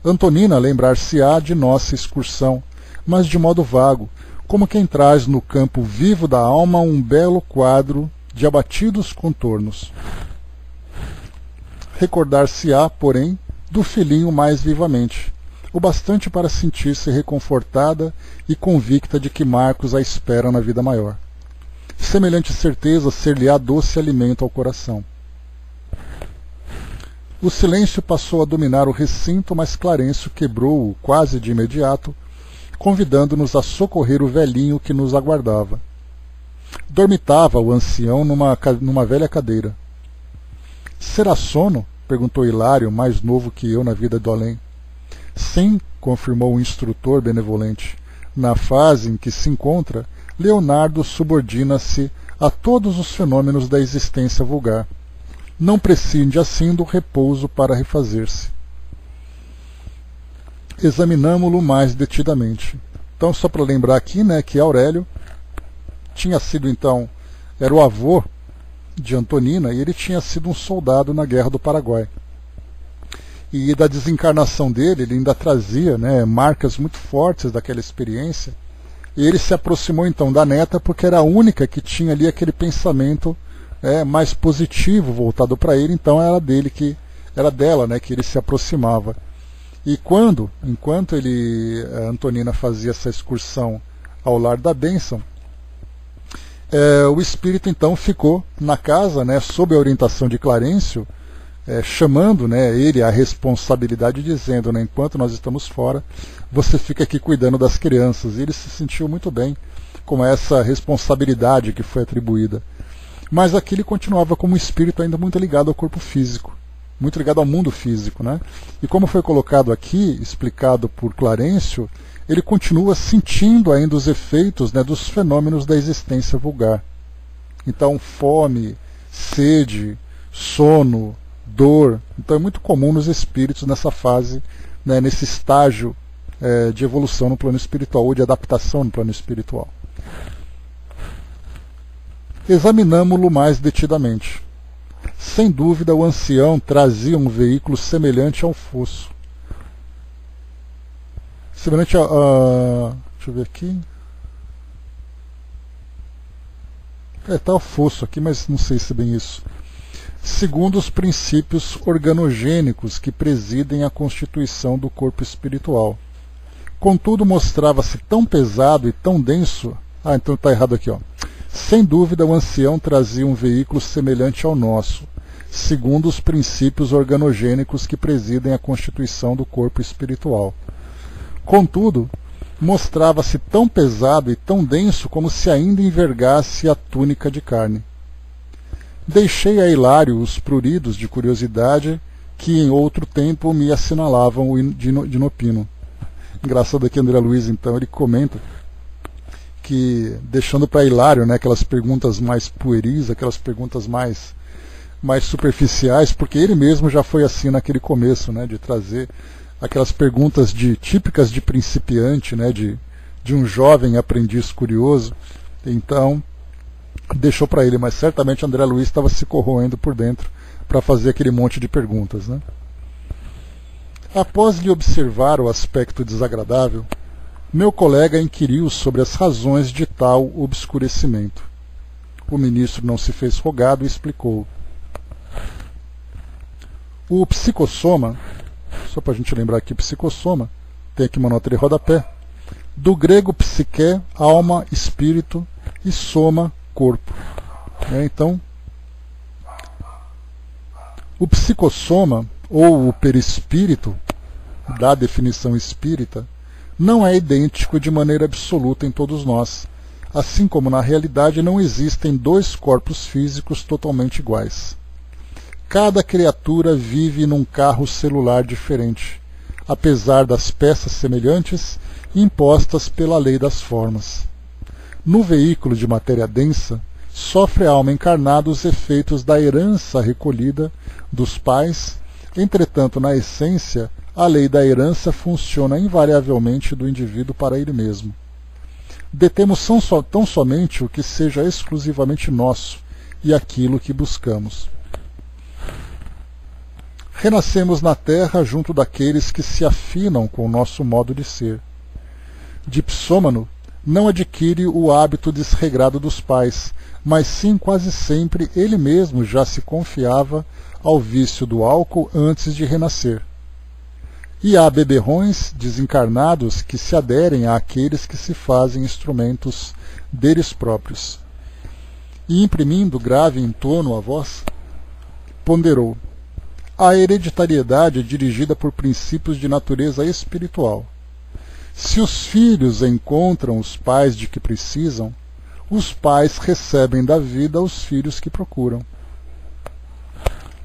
Antonina lembrar-se-á de nossa excursão, mas de modo vago, como quem traz no campo vivo da alma um belo quadro de abatidos contornos. Recordar-se-á, porém, do filhinho mais vivamente, o bastante para sentir-se reconfortada e convicta de que Marcos a espera na vida maior. Semelhante certeza ser-lhe-á doce alimento ao coração. O silêncio passou a dominar o recinto, mas Clarencio quebrou-o quase de imediato, convidando-nos a socorrer o velhinho que nos aguardava. Dormitava o ancião numa velha cadeira. Será sono? Perguntou Hilário, mais novo que eu na vida do além. Sim, confirmou o instrutor benevolente. Na fase em que se encontra, Leonardo subordina-se a todos os fenômenos da existência vulgar. Não prescinde assim do repouso para refazer-se. Examinamo-lo mais detidamente. Então, só para lembrar aqui, né, que Aurélio tinha sido, então, era o avô de Antonina, e ele tinha sido um soldado na Guerra do Paraguai. E da desencarnação dele, ele ainda trazia, né, marcas muito fortes daquela experiência, e ele se aproximou, então, da neta, porque era a única que tinha ali aquele pensamento mais positivo voltado para ele, então era dela, né, que ele se aproximava. E enquanto a Antonina fazia essa excursão ao lar da bênção, o espírito então ficou na casa, né, sob a orientação de Clarencio, chamando, né, ele à responsabilidade, dizendo, né, enquanto nós estamos fora, você fica aqui cuidando das crianças. E ele se sentiu muito bem com essa responsabilidade que foi atribuída. Mas aqui ele continuava como um espírito ainda muito ligado ao corpo físico, muito ligado ao mundo físico, né? E como foi colocado aqui, explicado por Clarencio, ele continua sentindo ainda os efeitos, né, dos fenômenos da existência vulgar. Então, fome, sede, sono, dor. Então é muito comum nos espíritos nessa fase, né, nesse estágio de evolução no plano espiritual, ou de adaptação no plano espiritual. Examinamo-lo mais detidamente. Sem dúvida, o ancião trazia um veículo semelhante ao fosso. Semelhante a... deixa eu ver aqui. Está o fosso aqui, mas não sei se é bem isso. Segundo os princípios organogênicos que presidem a constituição do corpo espiritual. Contudo, mostrava-se tão pesado e tão denso... então está errado aqui, ó. Sem dúvida, o ancião trazia um veículo semelhante ao nosso, segundo os princípios organogênicos que presidem a constituição do corpo espiritual. Contudo, mostrava-se tão pesado e tão denso como se ainda envergasse a túnica de carne. Deixei a Hilário os pruridos de curiosidade que em outro tempo me assinalavam o Dinopino. Engraçado aqui, André Luiz, então, ele comenta que, deixando para Hilário, né, aquelas perguntas mais pueris, aquelas perguntas mais superficiais, porque ele mesmo já foi assim naquele começo, né, de trazer aquelas perguntas típicas de principiante, né, de um jovem aprendiz curioso. Então, deixou para ele, mas certamente André Luiz estava se corroendo por dentro para fazer aquele monte de perguntas, né? Após lhe observar o aspecto desagradável, meu colega inquiriu sobre as razões de tal obscurecimento. O ministro não se fez rogado e explicou. O psicossoma, só para a gente lembrar aqui, psicossoma, tem aqui uma nota de rodapé, do grego psique, alma, espírito, e soma, corpo. Então, o psicossoma, ou o perispírito, da definição espírita, não é idêntico de maneira absoluta em todos nós, assim como na realidade não existem dois corpos físicos totalmente iguais. Cada criatura vive num carro celular diferente, apesar das peças semelhantes impostas pela lei das formas. No veículo de matéria densa, sofre a alma encarnada os efeitos da herança recolhida dos pais. Entretanto, na essência, a lei da herança funciona invariavelmente do indivíduo para ele mesmo. Detemos tão somente o que seja exclusivamente nosso e aquilo que buscamos. Renascemos na Terra junto daqueles que se afinam com o nosso modo de ser. Dipsômano não adquire o hábito desregrado dos pais, mas sim quase sempre ele mesmo já se confiava ao vício do álcool antes de renascer. E há beberrões desencarnados que se aderem àqueles que se fazem instrumentos deles próprios. E imprimindo grave entono à voz, ponderou: a hereditariedade é dirigida por princípios de natureza espiritual. Se os filhos encontram os pais de que precisam, os pais recebem da vida os filhos que procuram.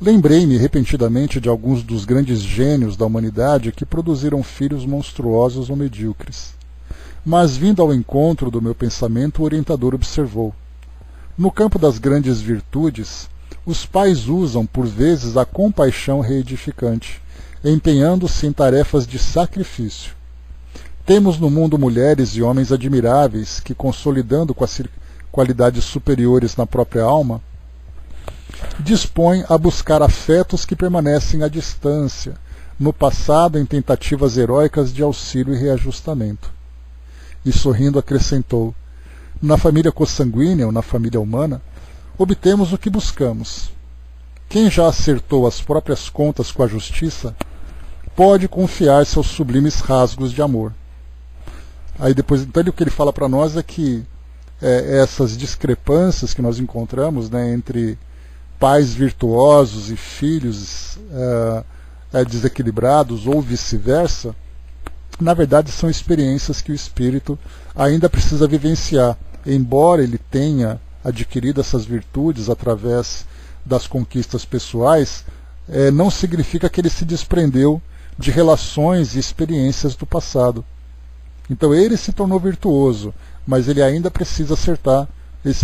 Lembrei-me repentinamente de alguns dos grandes gênios da humanidade que produziram filhos monstruosos ou medíocres. Mas, vindo ao encontro do meu pensamento, o orientador observou: no campo das grandes virtudes, os pais usam, por vezes, a compaixão reedificante, empenhando-se em tarefas de sacrifício. Temos no mundo mulheres e homens admiráveis que, consolidando com as qualidades superiores na própria alma, dispõem a buscar afetos que permanecem à distância, no passado em tentativas heróicas de auxílio e reajustamento. E sorrindo acrescentou: na família consanguínea ou na família humana, obtemos o que buscamos. Quem já acertou as próprias contas com a justiça, pode confiar-se aos sublimes rasgos de amor. Aí depois, então, o que ele fala para nós é que essas discrepâncias que nós encontramos, né, entre pais virtuosos e filhos desequilibrados ou vice-versa, na verdade são experiências que o espírito ainda precisa vivenciar. Embora ele tenha adquirido essas virtudes através das conquistas pessoais, não significa que ele se desprendeu de relações e experiências do passado. Então ele se tornou virtuoso, mas ele ainda precisa acertar,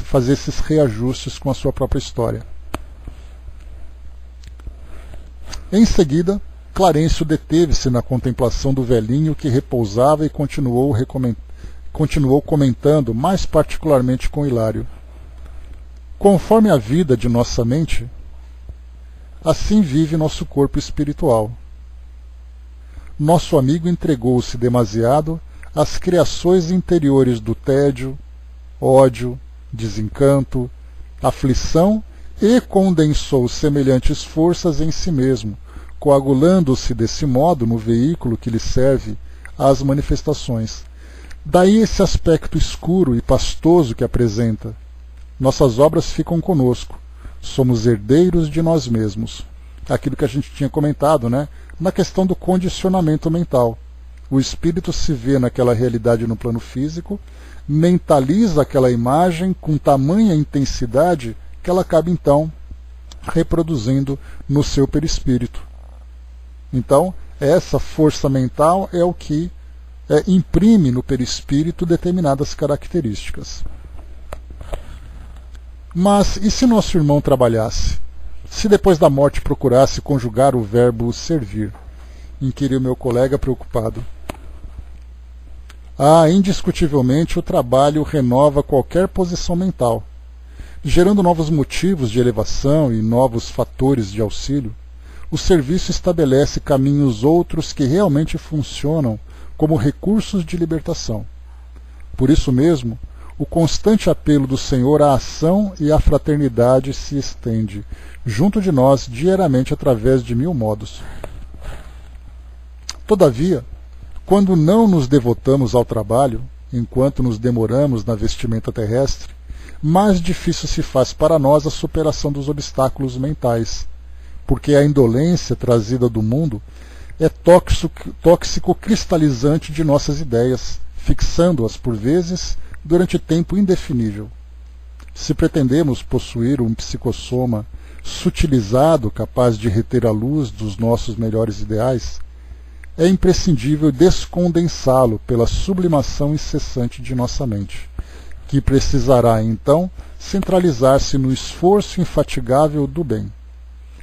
fazer esses reajustes com a sua própria história. Em seguida, Clarencio deteve-se na contemplação do velhinho que repousava e continuou comentando, mais particularmente com Hilário: conforme a vida de nossa mente, assim vive nosso corpo espiritual. Nosso amigo entregou-se demasiado às criações interiores do tédio, ódio, desencanto, aflição e condensou semelhantes forças em si mesmo, coagulando-se desse modo no veículo que lhe serve às manifestações. Daí esse aspecto escuro e pastoso que apresenta. Nossas obras ficam conosco. Somos herdeiros de nós mesmos. Aquilo que a gente tinha comentado, né? Na questão do condicionamento mental. O espírito se vê naquela realidade no plano físico, mentaliza aquela imagem com tamanha intensidade que ela acaba então reproduzindo no seu perispírito. Então, essa força mental é o que imprime no perispírito determinadas características. Mas e se nosso irmão trabalhasse? Se depois da morte procurasse conjugar o verbo servir? Inquiriu meu colega preocupado. Indiscutivelmente o trabalho renova qualquer posição mental, gerando novos motivos de elevação e novos fatores de auxílio. O serviço estabelece caminhos outros que realmente funcionam como recursos de libertação. Por isso mesmo, o constante apelo do Senhor à ação e à fraternidade se estende junto de nós diariamente através de 1000 modos. Todavia, quando não nos devotamos ao trabalho, enquanto nos demoramos na vestimenta terrestre, mais difícil se faz para nós a superação dos obstáculos mentais, porque a indolência trazida do mundo é tóxico cristalizante de nossas ideias, fixando-as por vezes durante tempo indefinível. Se pretendemos possuir um psicossoma sutilizado capaz de reter a luz dos nossos melhores ideais, é imprescindível descondensá-lo pela sublimação incessante de nossa mente, que precisará então centralizar-se no esforço infatigável do bem.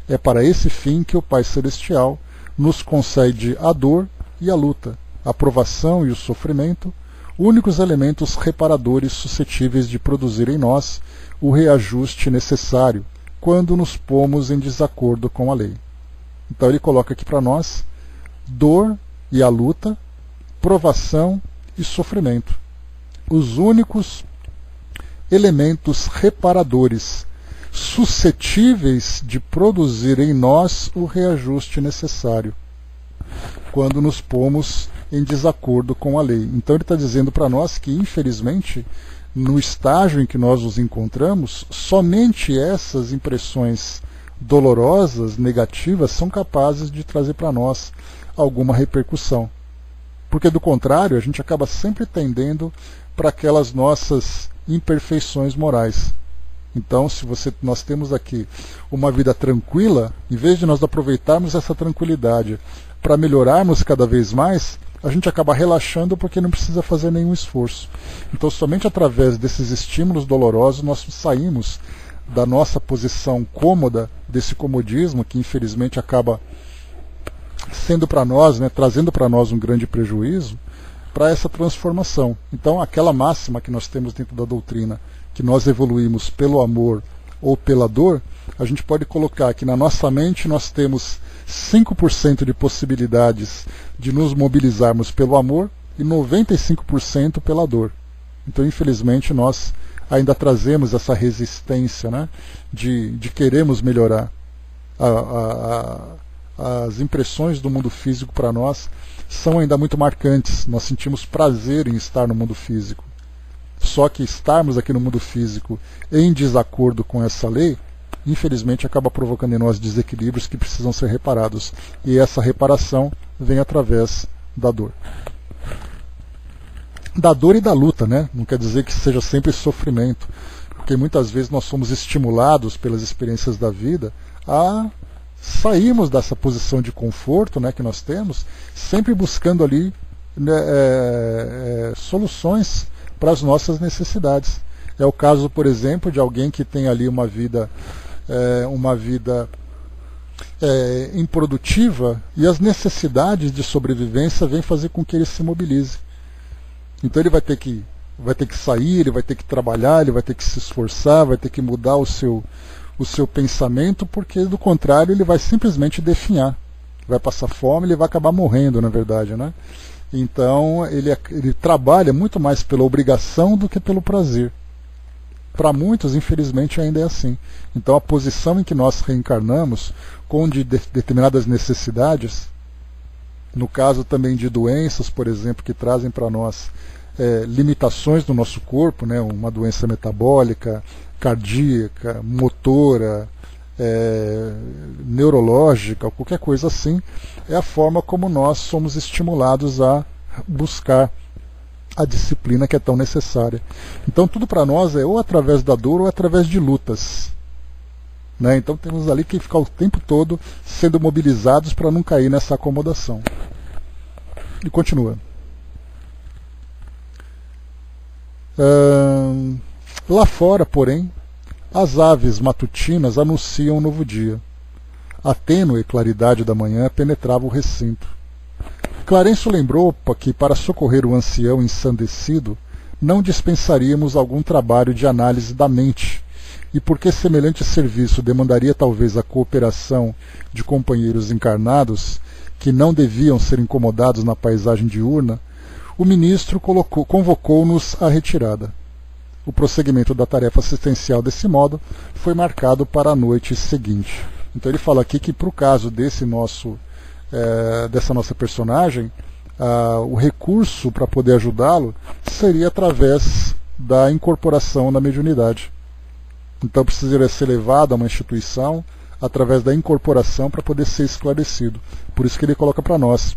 É para esse fim que o Pai Celestial nos concede a dor e a luta, a provação e o sofrimento, únicos elementos reparadores suscetíveis de produzir em nós o reajuste necessário quando nos pomos em desacordo com a lei. Então ele coloca aqui para nós dor e a luta, provação e sofrimento. Os únicos elementos reparadores suscetíveis de produzir em nós o reajuste necessário quando nos pomos em desacordo com a lei. Então ele está dizendo para nós que, infelizmente, no estágio em que nós nos encontramos, somente essas impressões dolorosas, negativas, são capazes de trazer para nós alguma repercussão. Porque, do contrário, a gente acaba sempre tendendo para aquelas nossas imperfeições morais. Então, se nós temos aqui uma vida tranquila, em vez de nós aproveitarmos essa tranquilidade para melhorarmos cada vez mais, a gente acaba relaxando porque não precisa fazer nenhum esforço. Então, somente através desses estímulos dolorosos nós saímos da nossa posição cômoda, desse comodismo que infelizmente acaba sendo para nós, trazendo para nós um grande prejuízo, para essa transformação. Então, aquela máxima que nós temos dentro da doutrina, que nós evoluímos pelo amor ou pela dor, a gente pode colocar que na nossa mente nós temos 5% de possibilidades de nos mobilizarmos pelo amor e 95% pela dor. Então, infelizmente, nós ainda trazemos essa resistência, de queremos melhorar. As impressões do mundo físico para nós são ainda muito marcantes. Nós sentimos prazer em estar no mundo físico. Só que estarmos aqui no mundo físico em desacordo com essa lei, infelizmente acaba provocando em nós desequilíbrios que precisam ser reparados. E essa reparação vem através da dor. Da dor e da luta, Não quer dizer que seja sempre sofrimento, porque muitas vezes nós somos estimulados pelas experiências da vida a sairmos dessa posição de conforto, que nós temos, sempre buscando ali soluções para as nossas necessidades. É o caso, por exemplo, de alguém que tem ali uma vida improdutiva e as necessidades de sobrevivência vêm fazer com que ele se mobilize. Então ele vai ter que sair, ele vai ter que trabalhar, ele vai ter que se esforçar, vai ter que mudar o seu pensamento, porque do contrário ele vai simplesmente definhar, vai passar fome, ele vai acabar morrendo, na verdade, Então ele trabalha muito mais pela obrigação do que pelo prazer. Para muitos, infelizmente, ainda é assim. Então a posição em que nós reencarnamos, com determinadas necessidades, no caso também de doenças, por exemplo, que trazem para nós limitações no nosso corpo, uma doença metabólica, cardíaca, motora, neurológica, qualquer coisa assim, é a forma como nós somos estimulados a buscar a disciplina que é tão necessária. Então tudo para nós é ou através da dor ou através de lutas. Né? Então temos ali que ficar o tempo todo sendo mobilizados para não cair nessa acomodação. E continua. Lá fora, porém, as aves matutinas anunciam um novo dia. A tênue claridade da manhã penetrava o recinto. Clarencio lembrou que, para socorrer o ancião ensandecido, não dispensaríamos algum trabalho de análise da mente, e porque semelhante serviço demandaria talvez a cooperação de companheiros encarnados, que não deviam ser incomodados na paisagem diurna, o ministro convocou-nos à retirada. O prosseguimento da tarefa assistencial desse modo foi marcado para a noite seguinte. Então ele fala aqui que, para o caso dessa nossa personagem, o recurso para poder ajudá-lo seria através da incorporação na mediunidade. Então precisaria ser levado a uma instituição através da incorporação para poder ser esclarecido. Por isso que ele coloca para nós: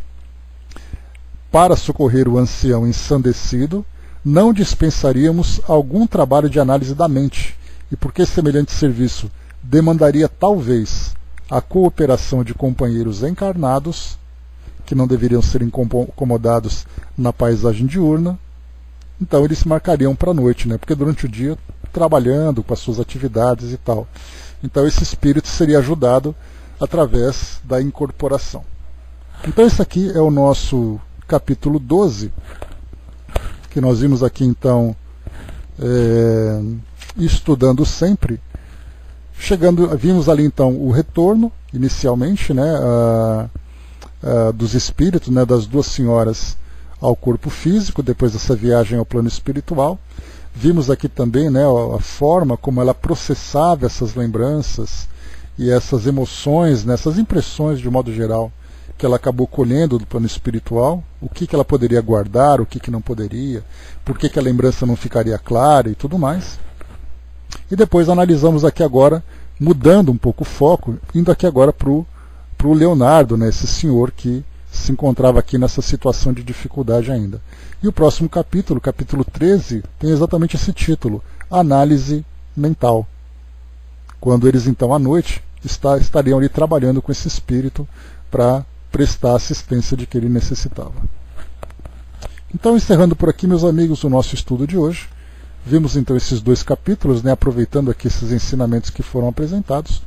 para socorrer o ancião ensandecido, não dispensaríamos algum trabalho de análise da mente, e porque semelhante serviço demandaria talvez a cooperação de companheiros encarnados, que não deveriam ser incomodados na paisagem diurna, então eles marcariam para a noite, né? Porque durante o dia trabalhando com as suas atividades e tal. Então esse espírito seria ajudado através da incorporação. Então esse aqui é o nosso capítulo 12, que nós vimos aqui então estudando sempre. Vimos ali então o retorno, inicialmente, né, dos espíritos, né, das duas senhoras ao corpo físico, depois dessa viagem ao plano espiritual. Vimos aqui também, né, a forma como ela processava essas lembranças e essas emoções, né, essas impressões de modo geral, que ela acabou colhendo do plano espiritual, o que ela poderia guardar, o que não poderia, por que a lembrança não ficaria clara e tudo mais. E depois analisamos aqui agora, mudando um pouco o foco, indo aqui agora para o Leonardo, né, esse senhor que se encontrava aqui nessa situação de dificuldade ainda. E o próximo capítulo, capítulo 13, tem exatamente esse título: Análise Mental. Quando eles então à noite estariam ali trabalhando com esse espírito para prestar a assistência de que ele necessitava. Então, encerrando por aqui, meus amigos, o nosso estudo de hoje. Vimos então esses dois capítulos, né, aproveitando aqui esses ensinamentos que foram apresentados.